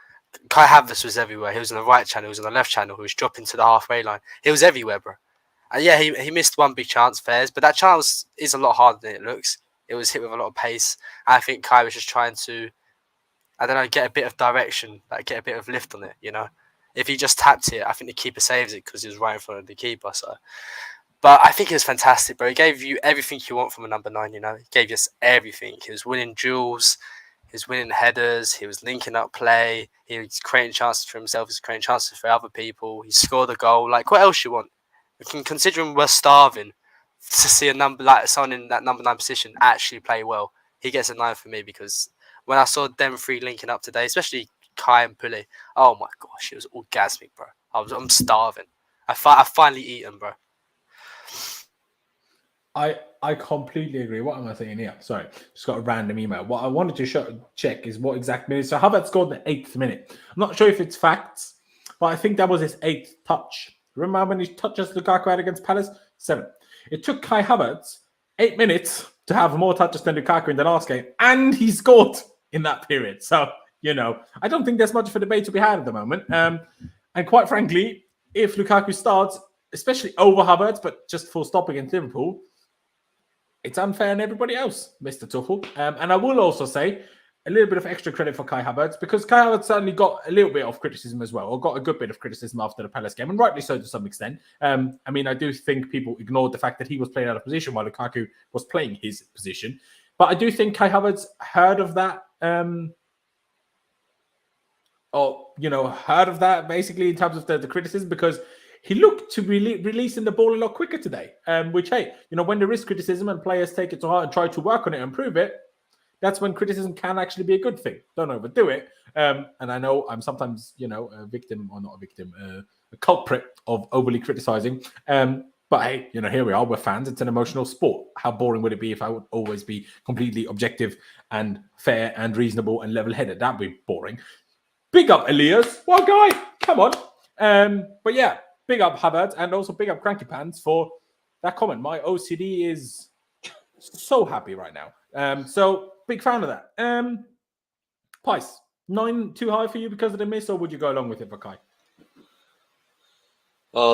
Kai Havertz was everywhere. He was on the right channel, he was on the left channel, he was dropping to the halfway line. He was everywhere, bro. And yeah, he missed one big chance, Fairs, but that chance is a lot harder than it looks. It was hit with a lot of pace. I think Kai was just trying to, get a bit of direction, get a bit of lift on it, If he just tapped it, I think the keeper saves it because he was right in front of the keeper. So, but I think it was fantastic, bro. He gave you everything you want from a number 9, He gave us everything. He was winning duels, he was winning headers, he was linking up play, he was creating chances for himself, he was creating chances for other people. He scored a goal. What else you want? Considering we're starving to see a number like someone in that number 9 position actually play well, he gets a 9 for me, because when I saw them 3 linking up today, especially Kai and Pule, oh my gosh, it was orgasmic, bro. I'm starving. I finally eaten, bro. I completely agree. What am I saying here? Sorry, just got a random email. What I wanted to check is what exact minute. So Havertz scored in the 8th minute. I'm not sure if it's facts, but I think that was his 8th touch. Remember how many touches Lukaku had against Palace? 7. It took Kai Havertz 8 minutes to have more touches than Lukaku in the last game, and he scored in that period. So, I don't think there's much of a debate to be had at the moment. And quite frankly, if Lukaku starts, especially over Havertz, but just full stop against Liverpool, it's unfair on everybody else, Mr. Tuchel. And I will also say a little bit of extra credit for Kai Havertz, because Kai Havertz certainly got a little bit of criticism as well, or got a good bit of criticism after the Palace game, and rightly so to some extent. I do think people ignored the fact that he was playing out of position while Lukaku was playing his position. But I do think Kai Havertz heard of that, basically in terms of the criticism, because he looked to be releasing the ball a lot quicker today, which, hey, when there is criticism and players take it to heart and try to work on it and improve it, that's when criticism can actually be a good thing. Don't overdo it. And I know I'm sometimes, a victim, or not a victim, a culprit of overly criticizing. But hey, here we are. We're fans. It's an emotional sport. How boring would it be if I would always be completely objective and fair and reasonable and level-headed? That'd be boring. Big up Elias. Well, guy, come on. But yeah, big up Havertz, and also big up Cranky Pants for that comment. My OCD is so happy right now. So big fan of that. Pice, 9 too high for you because of the miss, or would you go along with it for Kai?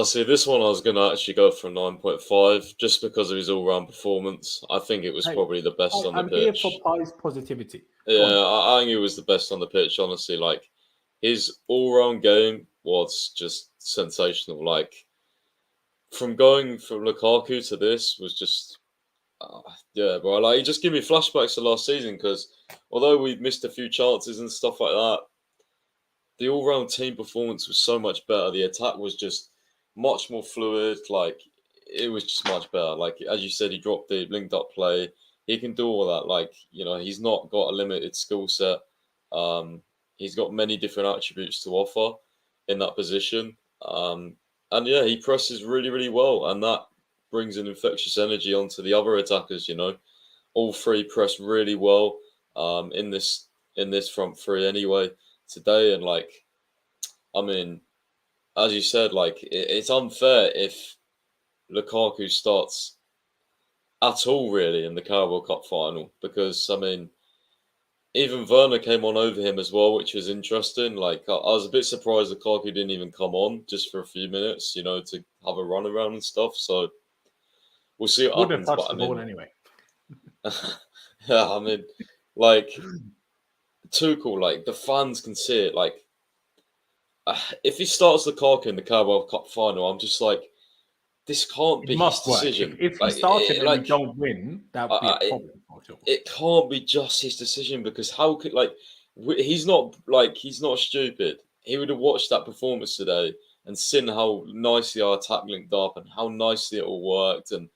See, this one I was going to actually go for a 9.5 just because of his all-round performance. I think it was probably the best on the pitch. I'm here for Pi's positivity. Yeah, I think it was the best on the pitch, honestly. His all-round game was just sensational. From going from Lukaku to this was just... yeah, bro. He just gave me flashbacks to last season, because although we missed a few chances and stuff like that, the all-round team performance was so much better. The attack was just much more fluid. It was just much better. As you said, he dropped the linked up play. He can do all that. He's not got a limited skill set. He's got many different attributes to offer in that position. And yeah, he presses really, really well, and that brings an infectious energy onto the other attackers. All 3 press really well in this in this front three anyway today. And like, I mean, as you said, like it's unfair if Lukaku starts at all really in the Carabao Cup final, because I mean, even Werner came on over him as well, which was interesting. Like I was a bit surprised Lukaku didn't even come on just for a few minutes, you know, to have a run around and stuff. So we'll see what Wouldn't happens. have touched But the I ball mean, anyway. yeah, I mean, like Tuchel, like the fans can see it. Like if he starts Lukaku in the Carabao Cup final, I'm just like, this can't It be his must work. decision. If he Like, started and we like don't win, that would be a problem for Tuchel. it can't be just his decision, because how could like he's not stupid. He would have watched that performance today and seen how nicely our attack linked up and how nicely it all worked. And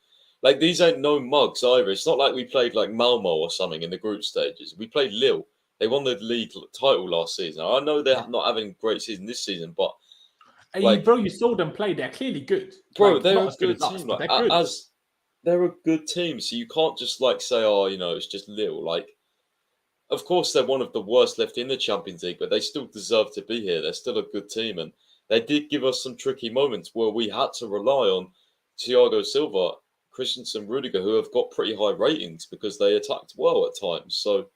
like these ain't no mugs either. It's not like we played like Malmo or something in the group stages. We played Lille. They won the league title last season. I know they're not having a great season this season, but like, bro, you saw them play. They're clearly good. bro, like, they're not a as good good as us, team. but Like they're good. they're a good team, so you can't just like say, oh, you know, it's just Lille. Like, of course, they're one of the worst left in the Champions League, but they still deserve to be here. They're still a good team, and they did give us some tricky moments where we had to rely on Thiago Silva, Christensen, Rudiger, who have got pretty high ratings because they attacked well at times. So,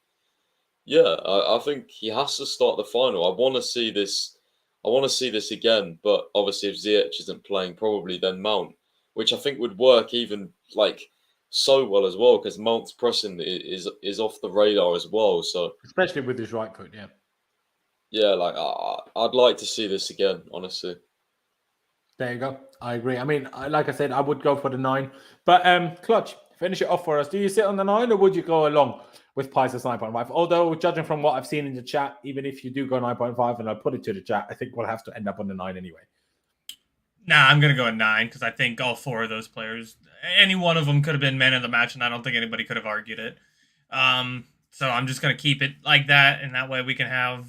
yeah, I think he has to start the final. I want to see this. I want to see this again, but obviously, if Ziyech isn't playing, probably then Mount, which I think would work even like so well as well, because Mount's pressing is off the radar as well. So Especially with his right foot, yeah. yeah, like I'd like to see this again, honestly. There you go. I agree. I mean, like I said, I would go for the 9. But Clutch, finish it off for us. Do you sit on the 9 or would you go along with Pice's 9.5? Although, judging from what I've seen in the chat, even if you do go 9.5 and I put it to the chat, I think we'll have to end up on the 9 anyway. Nah, I'm going to go at 9 because I think all 4 of those players, any one of them could have been man of the match, and I don't think anybody could have argued it. So I'm just going to keep it like that, and that way we can have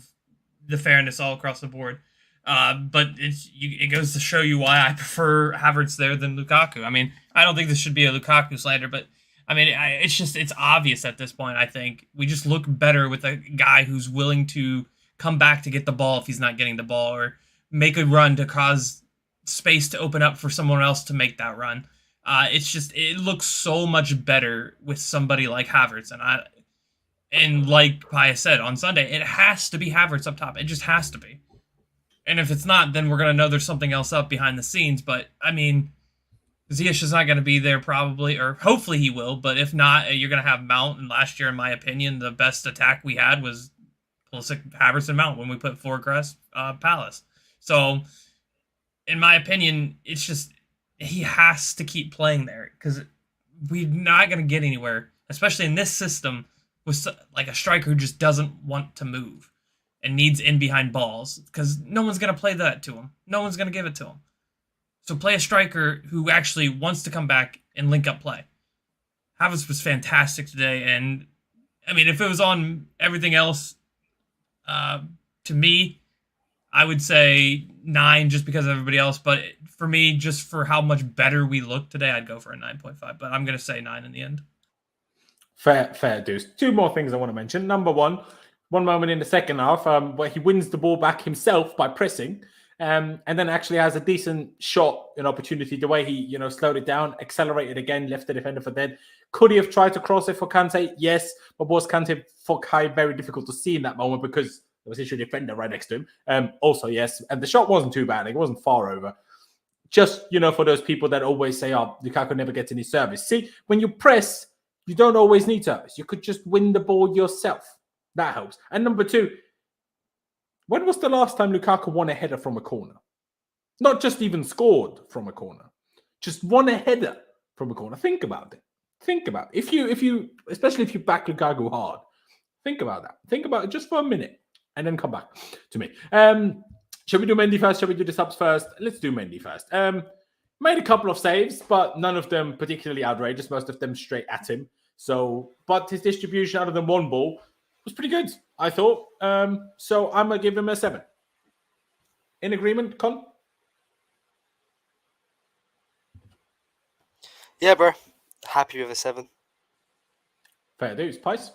the fairness all across the board. But it goes to show you why I prefer Havertz there than Lukaku. I mean, I don't think this should be a Lukaku slander, but I mean, it's obvious at this point. I think we just look better with a guy who's willing to come back to get the ball if he's not getting the ball, or make a run to cause space to open up for someone else to make that run. It looks so much better with somebody like Havertz, and like Paya said on Sunday, it has to be Havertz up top. It just has to be. And if it's not, then we're going to know there's something else up behind the scenes. But, I mean, Ziyech is not going to be there probably, or hopefully he will. But if not, you're going to have Mount. And last year, in my opinion, the best attack we had was Pulisic, Havertz, and Mount when we put 4 across Palace. So, in my opinion, it's just he has to keep playing there because we're not going to get anywhere, especially in this system with like a striker who just doesn't want to move and needs in behind balls, because no one's going to play that to him. No one's going to give it to him. So play a striker who actually wants to come back and link up play. Havertz was fantastic today, and I mean, if it was on everything else, to me, I would say 9 just because of everybody else. But for me, just for how much better we look today, I'd go for a 9.5. But I'm going to say 9 in the end. Fair dues. 2 more things I want to mention. Number one moment in the second half where he wins the ball back himself by pressing, and then actually has a decent shot, an opportunity. The way he, slowed it down, accelerated again, left the defender for dead. Could he have tried to cross it for Kante? Yes, but was Kante for Kai very difficult to see in that moment because there was literally a defender right next to him. Also, yes, and the shot wasn't too bad. It wasn't far over. Just, for those people that always say, oh, Lukaku never gets any service. See, when you press, you don't always need service. You could just win the ball yourself. That helps. And number 2, when was the last time Lukaku won a header from a corner? Not just even scored from a corner. Just won a header from a corner. Think about it. Think about it. If you, especially if you back Lukaku hard, think about that. Think about it just for a minute and then come back to me. Shall we do Mendy first? Shall we do the subs first? Let's do Mendy first. Made a couple of saves, but none of them particularly outrageous. Most of them straight at him. So, but his distribution other than one ball was pretty good, I thought. So I'm going to give him a 7. In agreement, Con? Yeah, bro. Happy with a 7. Fair dues. Pice?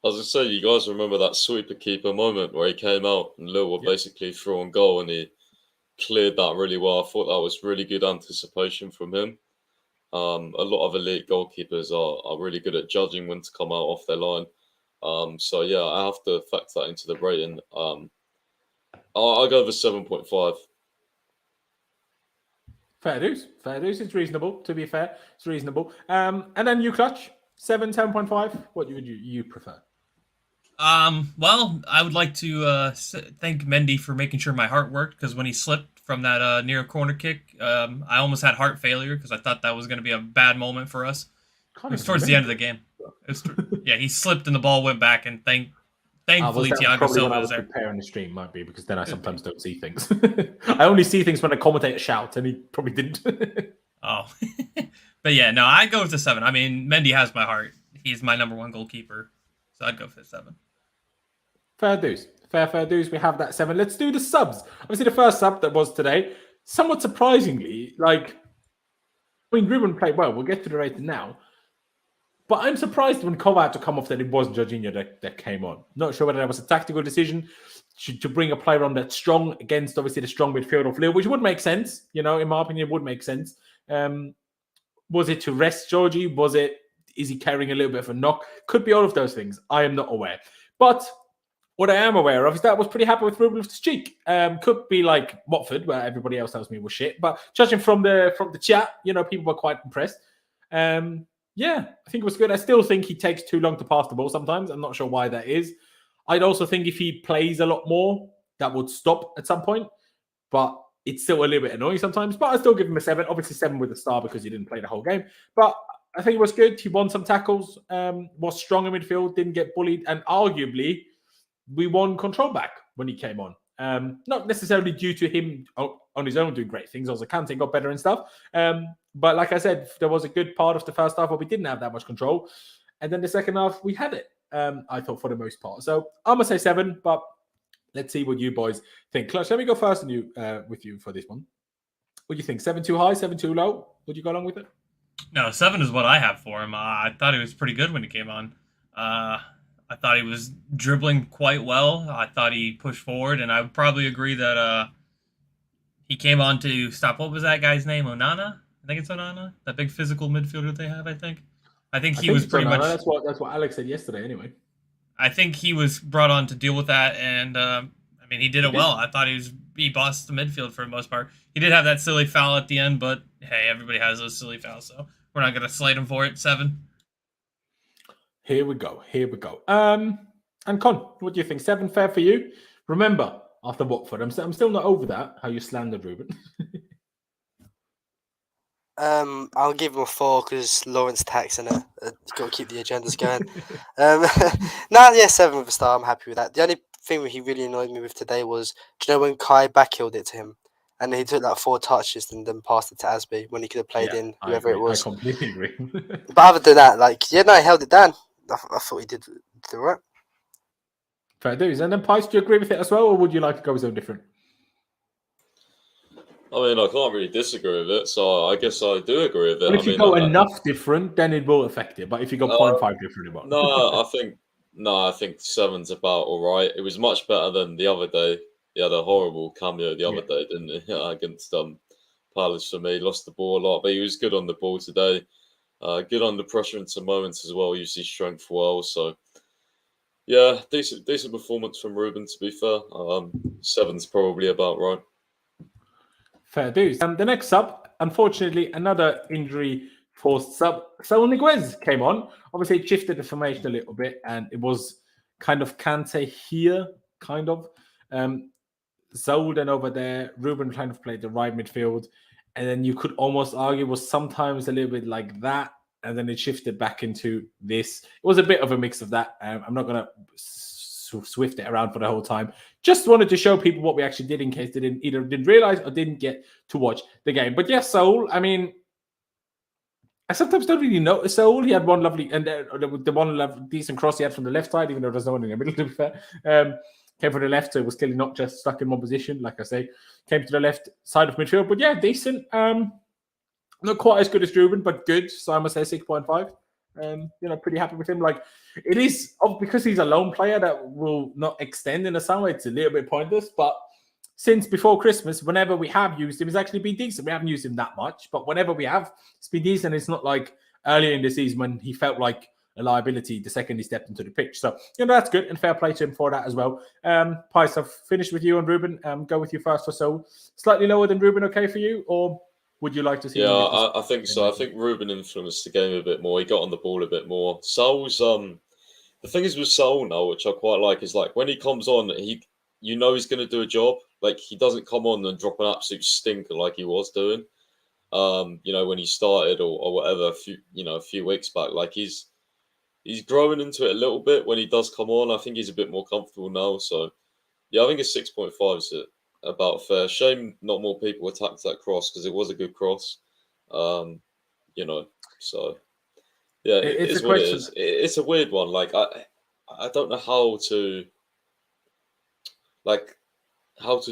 I was going to say, you guys remember that sweeper keeper moment where he came out and Lille were basically through on goal and he cleared that really well. I thought that was really good anticipation from him. A lot of elite goalkeepers are really good at judging when to come out off their line. So yeah, I have to factor that into the rating. I'll go with 7.5. Fair dues. It's reasonable. To be fair, it's reasonable. And then you clutch 7.5. What would you prefer? Well, I would like to thank Mendy for making sure my heart worked, because when he slipped from that near corner kick, I almost had heart failure because I thought that was going to be a bad moment for us. It was towards the end of the game. Yeah, he slipped and the ball went back, and thankfully Thiago Silva was there. Preparing the stream might be, because then I sometimes don't see things. I only see things when a commentator shouts, and he probably didn't. Oh, but yeah, no, I'd go with the 7. I mean, Mendy has my heart. He's my number 1 goalkeeper, so I'd go for the 7. Fair dues. Fair dues. We have that 7. Let's do the subs. Obviously, the first sub that was today, somewhat surprisingly, Ruben played well. We'll get to the rating now. But I'm surprised when Kovacic had to come off that it was Jorginho that came on. Not sure whether that was a tactical decision to bring a player on that's strong against, obviously, the strong midfield of Lille, which would make sense. In my opinion, it would make sense. Was it to rest Georgie? Is he carrying a little bit of a knock? Could be all of those things. I am not aware. But what I am aware of is that I was pretty happy with Ruben Loftus-Cheek. Could be like Watford, where everybody else tells me was shit. But judging from the chat, people were quite impressed. Yeah, I think it was good. I still think he takes too long to pass the ball sometimes. I'm not sure why that is. I'd also think if he plays a lot more, that would stop at some point. But it's still a little bit annoying sometimes. But I still give him a 7. Obviously 7 with a star because he didn't play the whole game. But I think it was good. He won some tackles, was strong in midfield, didn't get bullied. And arguably, we won control back when he came on. Not necessarily due to him on his own doing great things. Also, Kante got better and stuff. But like I said, there was a good part of the first half where we didn't have that much control. And then the second half, we had it, I thought, for the most part. So I'm going to say 7, but let's see what you boys think. Clutch, let me go first with you for this one. What do you think? 7 too high, 7 too low? Would you go along with it? No, 7 is what I have for him. I thought he was pretty good when he came on. I thought he was dribbling quite well. I thought he pushed forward, and I would probably agree that he came on to stop. What was that guy's name? Onana? I think it's Onana. That big physical midfielder they have, I think. I think he was pretty much... That's what Alex said yesterday anyway. I think he was brought on to deal with that, and he did it well. I thought he bossed the midfield for the most part. He did have that silly foul at the end, but hey, everybody has those silly fouls, so we're not going to slate him for it. 7. Here we go. And Con, what do you think? 7 fair for you? Remember, after Watford, I'm still not over that, how you slandered Ruben. I'll give him a 4 because Laurenz taxing it. You've got to keep the agendas going. 7 with a star. I'm happy with that. The only thing he really annoyed me with today was, do you know when Kai backheeled it to him? And he took 4 touches and then passed it to Asby when he could have played in whoever it was. I completely agree. But other than that, he held it down. I thought he did the right. Fair dues. And then, Pice, do you agree with it as well, or would you like to go something different? I can't really disagree with it, so I guess I do agree with it. But if you go enough different, then it will affect it. But if you go 0.5 different, it won't. I think 7's about all right. It was much better than the other day. He had a horrible cameo the other day, didn't he? Against Palace for me. Lost the ball a lot, but he was good on the ball today. Good under pressure in some moments as well. Used his strength well. So, yeah, decent performance from Ruben, to be fair. 7's probably about right. Fair dues. The next sub, unfortunately, another injury-forced sub. So Niguez came on. Obviously, it shifted the formation a little bit, and it was kind of Kante here, kind of. Zolden over there. Ruben kind of played the right midfield. And then you could almost argue was sometimes a little bit like that. And then it shifted back into this. It was a bit of a mix of that. I'm not going to swift it around for the whole time. Just wanted to show people what we actually did in case they didn't realize or didn't get to watch the game. But yes, Saul, I sometimes don't really notice Saul. He had one lovely, and the one decent cross he had from the left side, even though there's no one in the middle, to be fair. Came from the left, so it was clearly not just stuck in one position. Like I say, came to the left side of midfield. But yeah, decent. Not quite as good as Ruben, but good. So I'm going to say 6.5. pretty happy with him. Like, it is because he's a lone player that will not extend in the summer. It's a little bit pointless, but since before Christmas, whenever we have used him, he's actually been decent. We haven't used him that much, but whenever we have, it's been decent. It's not like earlier in the season when he felt like a liability the second he stepped into the pitch. So, that's good, and fair play to him for that as well. Pice, I've finished with you and Ruben. Go with you first or so. Slightly lower than Ruben, okay for you? Or would you like to see... Yeah, I think so. I think Ruben influenced the game a bit more. He got on the ball a bit more. Saul's... the thing is with Saul now, which I quite like, is like when he comes on, he's going to do a job. Like, he doesn't come on and drop an absolute stinker like he was doing. When he started or whatever a few weeks back. Like, he's growing into it a little bit when he does come on. I think he's a bit more comfortable now. So, yeah, I think it's 6.5 is about fair. Shame not more people attacked that cross because it was a good cross. So, yeah, it's what it is. It's a weird one. Like, I don't know how to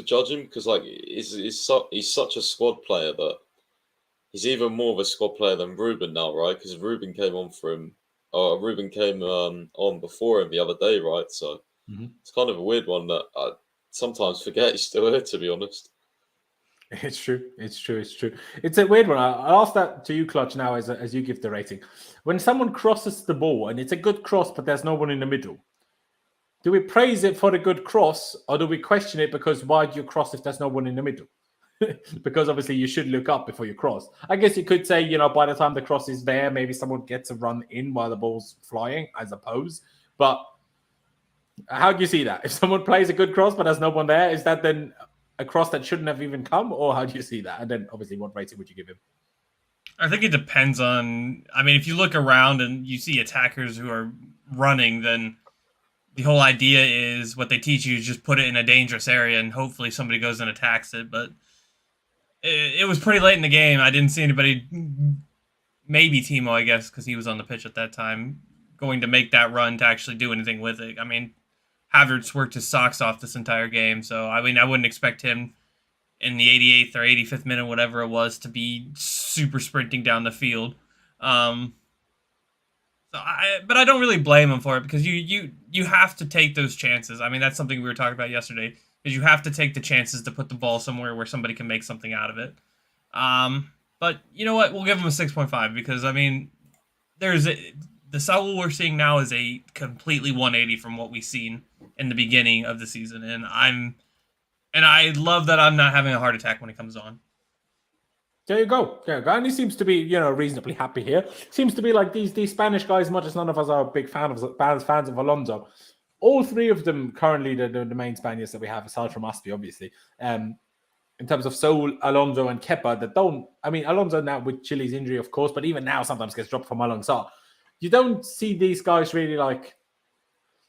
judge him because, like, he's such a squad player that he's even more of a squad player than Ruben now, right? Because Ruben came on for him. Ruben came on before him the other day, right? So It's kind of a weird one that I sometimes forget he's still here, to be honest. It's true. It's a weird one. I'll ask that to you, Clutch, now as you give the rating. When someone crosses the ball and it's a good cross, but there's no one in the middle, do we praise it for the good cross, or do we question it because why do you cross if there's no one in the middle? Because obviously you should look up before you cross. I guess you could say, by the time the cross is there, maybe someone gets a run in while the ball's flying, I suppose. But how do you see that? If someone plays a good cross but there's no one there, is that then a cross that shouldn't have even come? Or how do you see that? And then obviously what rating would you give him? I think it depends on... I mean, if you look around and you see attackers who are running, then the whole idea is what they teach you is just put it in a dangerous area and hopefully somebody goes and attacks it. But it was pretty late in the game. I didn't see anybody, maybe Timo, I guess, because he was on the pitch at that time, going to make that run to actually do anything with it. I mean, Havertz worked his socks off this entire game. So, I mean, I wouldn't expect him in the 88th or 85th minute, whatever it was, to be super sprinting down the field. But I don't really blame him for it because you have to take those chances. I mean, that's something we were talking about yesterday, is you have to take the chances to put the ball somewhere where somebody can make something out of it. But you know what? We'll give him a 6.5 because, I mean, the Saul we're seeing now is a completely 180 from what we've seen in the beginning of the season. And I love that I'm not having a heart attack when it comes on. There you go. And he seems to be, reasonably happy here. Seems to be like these Spanish guys, much as none of us are big fans of Alonso. All three of them currently, the main Spaniards that we have, aside from Aspi, obviously, in terms of Saul, Alonso, and Kepa, that don't... I mean, Alonso now with Chile's injury, of course, but even now sometimes gets dropped from alongside. You don't see these guys really like...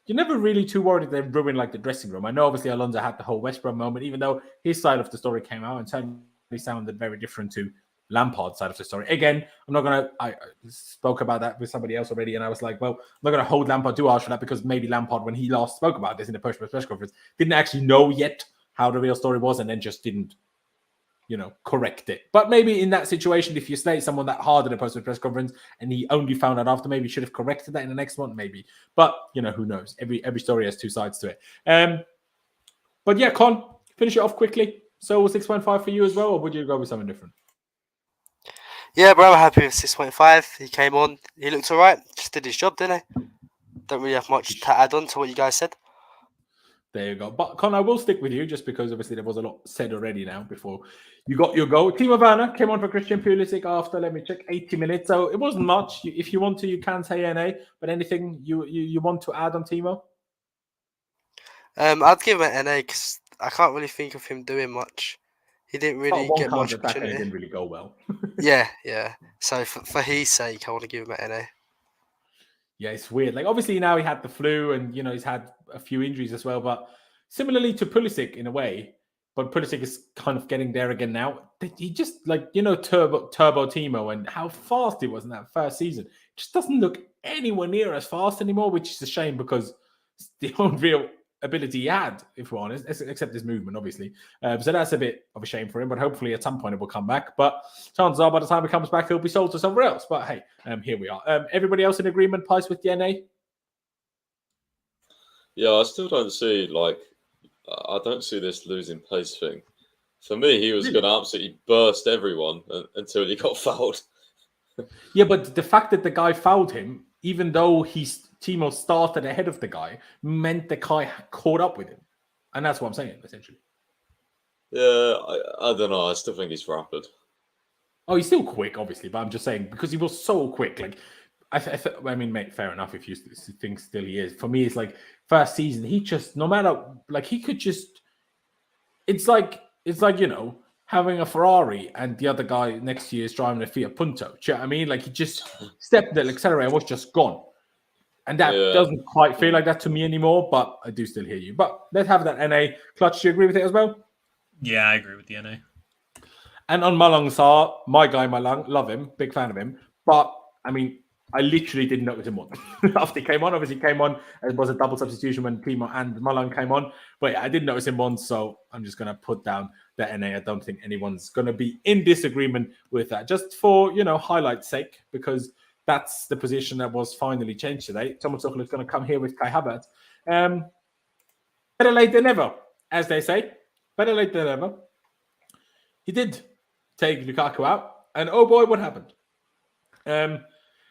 You're never really too worried they ruin like the dressing room. I know obviously Alonso had the whole West Brom moment, even though his side of the story came out and certainly sounded very different to Lampard's side of the story. Again, I'm not going to... I spoke about that with somebody else already, and I was like, well, I'm not going to hold Lampard too harsh for that because maybe Lampard, when he last spoke about this in the post-press conference, didn't actually know yet how the real story was and then just didn't, correct it. But maybe in that situation, if you slate someone that hard in a post-press conference and he only found out after, maybe he should have corrected that in the next one, maybe. But, who knows? Every story has two sides to it. But yeah, Con, finish it off quickly. So 6.5 for you as well, or would you go with something different? Yeah, bro, I'm happy with 6.5. He came on. He looked all right. Just did his job, didn't he? Don't really have much to add on to what you guys said. There you go. But Con, I will stick with you just because obviously there was a lot said already now before you got your goal. Timo Werner came on for Christian Pulisic after, let me check, 80 minutes. So it wasn't much. If you want to, you can say NA. But anything you want to add on Timo? I'd give him an NA because I can't really think of him doing much. He didn't really get much opportunity. It didn't really go well. Yeah. So for his sake, I want to give him an NA. Yeah, it's weird. Like, obviously now he had the flu and, he's had a few injuries as well. But similarly to Pulisic in a way, but Pulisic is kind of getting there again now. He just, Turbo Timo and how fast he was in that first season. Just doesn't look anywhere near as fast anymore, which is a shame because the only real ability he had, if we're honest, except his movement, obviously. So that's a bit of a shame for him, but hopefully at some point it will come back. But chances are by the time he comes back, he'll be sold to somewhere else. But hey, here we are. Everybody else in agreement, Pice, with DNA? Yeah, I still don't see, I don't see this losing pace thing. For me, he was going to absolutely burst everyone until he got fouled. Yeah, but the fact that the guy fouled him, even though Timo started ahead of the guy, meant the guy caught up with him. And that's what I'm saying, essentially. Yeah, I don't know. I still think he's rapid. Oh, he's still quick, obviously, but I'm just saying, because he was so quick. Like, I mean, mate, fair enough if you think still he is. For me, it's like, first season, he just, no matter, like, he could just, it's like, having a Ferrari and the other guy next to you is driving a Fiat Punto. Do you know what I mean? Like, he just stepped the accelerator and was just gone. And that doesn't quite feel like that to me anymore, but I do still hear you. But let's have that NA. Clutch, do you agree with it as well? Yeah, I agree with the NA. And on Malong Sarr, my guy Malong, love him, big fan of him. But, I mean, I literally didn't notice him on. After he came on, obviously came on. It was a double substitution when Timo and Malong came on. But yeah, I didn't notice him once, so I'm just going to put down the NA. I don't think anyone's going to be in disagreement with that. Just for, highlight's sake, because that's the position that was finally changed today. Thomas Tuchel is going to come here with Kai Havertz. Better late than never, as they say. Better late than never. He did take Lukaku out, and oh boy, what happened?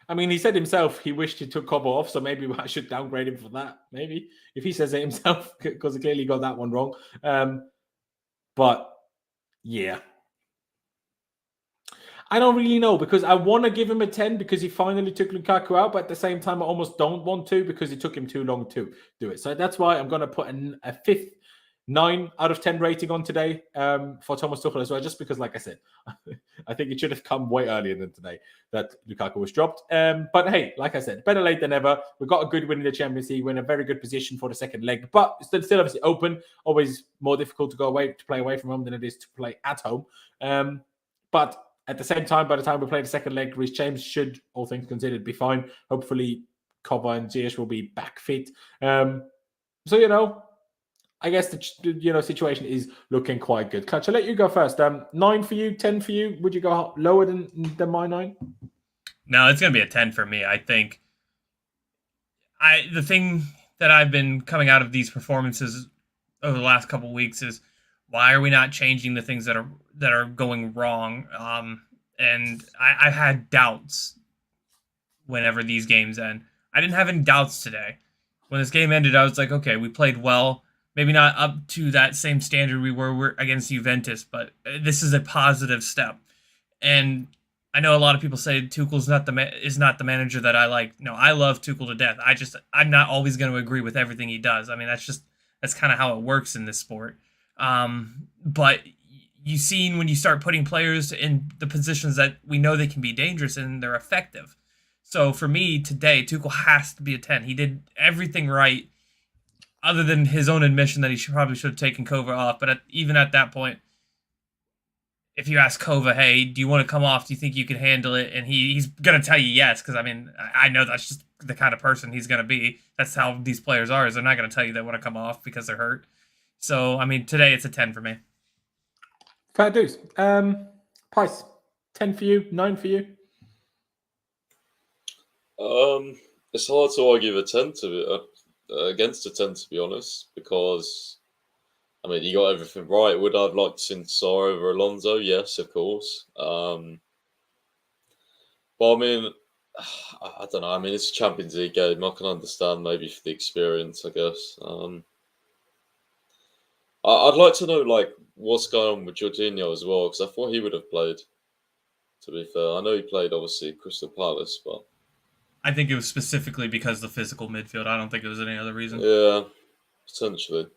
I mean, he said himself he wished he took Kobo off, so maybe I should downgrade him for that. Maybe if he says it himself, because he clearly got that one wrong. But yeah, I don't really know, because I want to give him a 10 because he finally took Lukaku out, but at the same time, I almost don't want to because it took him too long to do it. So that's why I'm going to put a fifth 9 out of 10 rating on today for Thomas Tuchel as well, just because, like I said, I think it should have come way earlier than today that Lukaku was dropped. But hey, like I said, better late than never. We've got a good win in the Champions League. We're in a very good position for the second leg, but still obviously open. Always more difficult to play away from home than it is to play at home. But at the same time, by the time we play the second leg, Reece James should, all things considered, be fine. Hopefully, Kova and Ziyech will be back fit. So, I guess the situation is looking quite good. Clutch, I'll let you go first. 9 for you, 10 for you. Would you go lower than my 9? No, it's going to be a 10 for me. I think the thing that I've been coming out of these performances over the last couple of weeks is, why are we not changing the things that are going wrong? And I had doubts whenever these games end. I didn't have any doubts today. When this game ended, I was like, okay, we played well. Maybe not up to that same standard we were against Juventus, but this is a positive step. And I know a lot of people say Tuchel's is not the manager that I like. No, I love Tuchel to death. I'm not always going to agree with everything he does. I mean, that's kind of how it works in this sport. But you've seen when you start putting players in the positions that we know they can be dangerous and they're effective. So for me today, Tuchel has to be a 10. He did everything right, other than his own admission that he probably should have taken Kova off. But even at that point, if you ask Kova, hey, do you want to come off? Do you think you can handle it? And he's going to tell you yes, because, I mean, I know that's just the kind of person he's going to be. That's how these players are, is they're not going to tell you they want to come off because they're hurt. So, I mean, today it's a 10 for me. Fair dues. Pice, 10 for you, 9 for you? It's hard to argue a 10 against a 10, to be honest, because, I mean, you got everything right. Would I have liked to see Sarr over Alonso? Yes, of course. But, I mean, I don't know. I mean, it's a Champions League game. I can understand maybe for the experience, I guess. I'd like to know, what's going on with Jorginho as well, because I thought he would have played, to be fair. I know he played, obviously, Crystal Palace, but... I think it was specifically because of the physical midfield. I don't think it was any other reason. Yeah, potentially.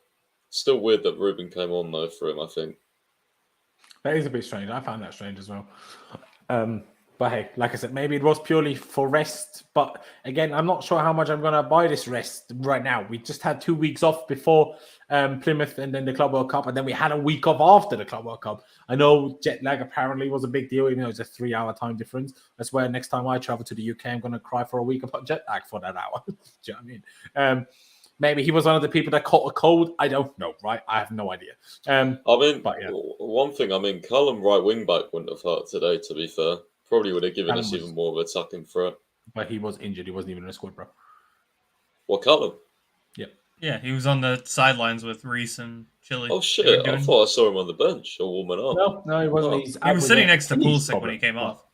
Still weird that Ruben came on, though, for him, I think. That is a bit strange. I found that strange as well. But hey, like I said, maybe it was purely for rest. But again, I'm not sure how much I'm going to buy this rest right now. We just had 2 weeks off before Plymouth and then the Club World Cup. And then we had a week off after the Club World Cup. I know jet lag apparently was a big deal, even though it's a 3-hour time difference. I swear next time I travel to the UK, I'm going to cry for a week about jet lag for that hour. Do you know what I mean? Maybe he was one of the people that caught a cold. I don't know, right? I have no idea. I mean, but yeah. one thing, Callum right wing back wouldn't have hurt today, to be fair. Probably would have given Callum us was- even more of a attacking threat. But he was injured. He wasn't even in the squad, bro. What, Callum? Yeah, he was on the sidelines with Reese and Chile. Oh, They shit. were I doing- thought I saw him on the bench or warming up. No, he wasn't. Oh. He's He out was with sitting a next to Achilles Pulisic when problem. he came But off.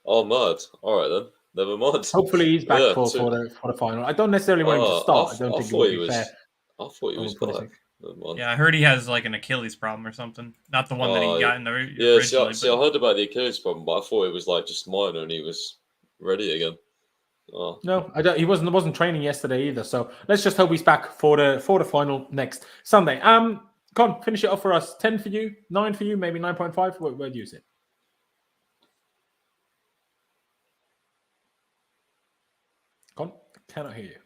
Oh, mad. All right, then. Never mind. Hopefully he's back Yeah, for the final. I don't necessarily want him to start. I don't think it would be fair. I thought he was over back. Pulisic. Never mind. Yeah, I heard he has like an Achilles problem or something. Not the one that he got in the Yeah, originally. see, I heard about the Achilles problem, but I thought it was like just minor and he was ready again. Oh. No, I don't. He wasn't training yesterday either. So let's just hope he's back for the final next Sunday. Con, finish it off for us. 10 for you, 9 for you, maybe 9.5. Where do you sit? Con, cannot hear you.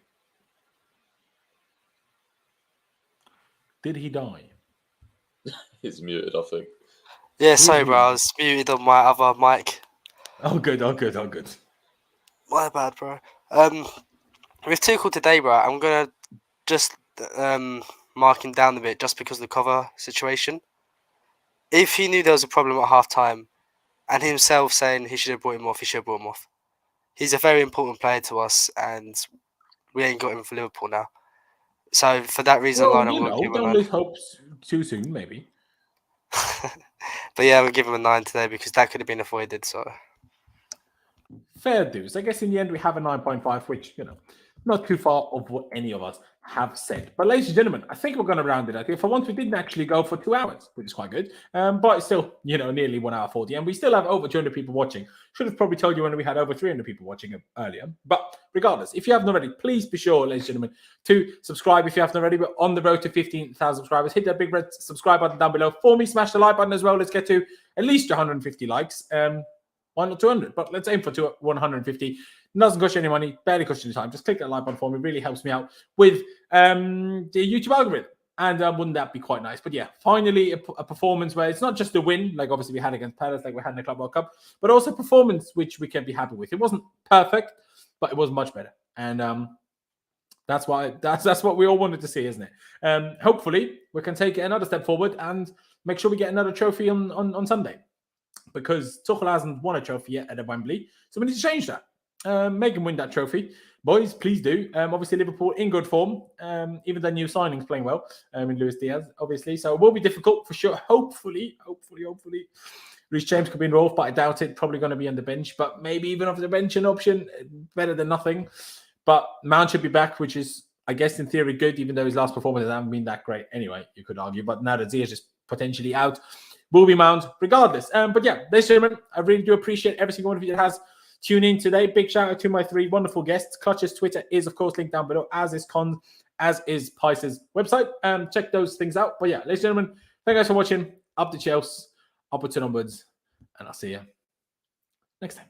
Did he die? He's muted, I think. Yeah, sorry, bro. I was muted on my other mic. Oh, good. My bad, bro. With Tuchel today, bro, I'm gonna just mark him down a bit just because of the cover situation. If he knew there was a problem at half time, and himself saying he should have brought him off, he should have brought him off. He's a very important player to us, and we ain't got him for Liverpool now. So for that reason alone, I'm gonna give him a don't 9. lose hopes too soon, maybe. But yeah, I'm gonna give him a 9 today because that could have been avoided. So Fair dues. I guess in the end we have a 9.5, which, not too far of what any of us have said. But ladies and gentlemen, I think we're going to round it. I think for once we didn't actually go for 2 hours, which is quite good. But it's still, nearly 1 hour 40. And we still have over 200 people watching. Should have probably told you when we had over 300 people watching earlier. But regardless, if you haven't already, please be sure, ladies and gentlemen, to subscribe if you haven't already. We're on the road to 15,000 subscribers. Hit that big red subscribe button down below. For me, smash the like button as well. Let's get to at least 150 likes. Why not 200? But let's aim for 150. Doesn't cost you any money, barely cost you any time. Just click that like button for me. It really helps me out with the YouTube algorithm. And wouldn't that be quite nice? But yeah, finally a performance where it's not just a win, like obviously we had against Palace, like we had in the Club World Cup, but also performance which we can be happy with. It wasn't perfect, but it was much better. And that's what we all wanted to see, isn't it? Hopefully we can take it another step forward and make sure we get another trophy on Sunday. Because Tuchel hasn't won a trophy yet at Wembley. So we need to change that. Make him win that trophy. Boys, please do. Obviously, Liverpool in good form. Even their new signings playing well. In Luis Diaz, obviously. So it will be difficult for sure. Hopefully. Reece James could be involved, but I doubt it. Probably going to be on the bench. But maybe even off the bench an option. Better than nothing. But Mount should be back, which is, I guess, in theory good, even though his last performances haven't been that great. Anyway, you could argue. But now that Ziyech is potentially out, will be Mount regardless. But yeah, ladies and gentlemen, I really do appreciate every single one of you that has tuned in today. Big shout out to my 3 wonderful guests. Clutch's Twitter is, of course, linked down below, as is Con's, as is Pice's website. Check those things out. But yeah, ladies and gentlemen, thank you guys for watching. Up to Chelsea, upwards and onwards, and I'll see you next time.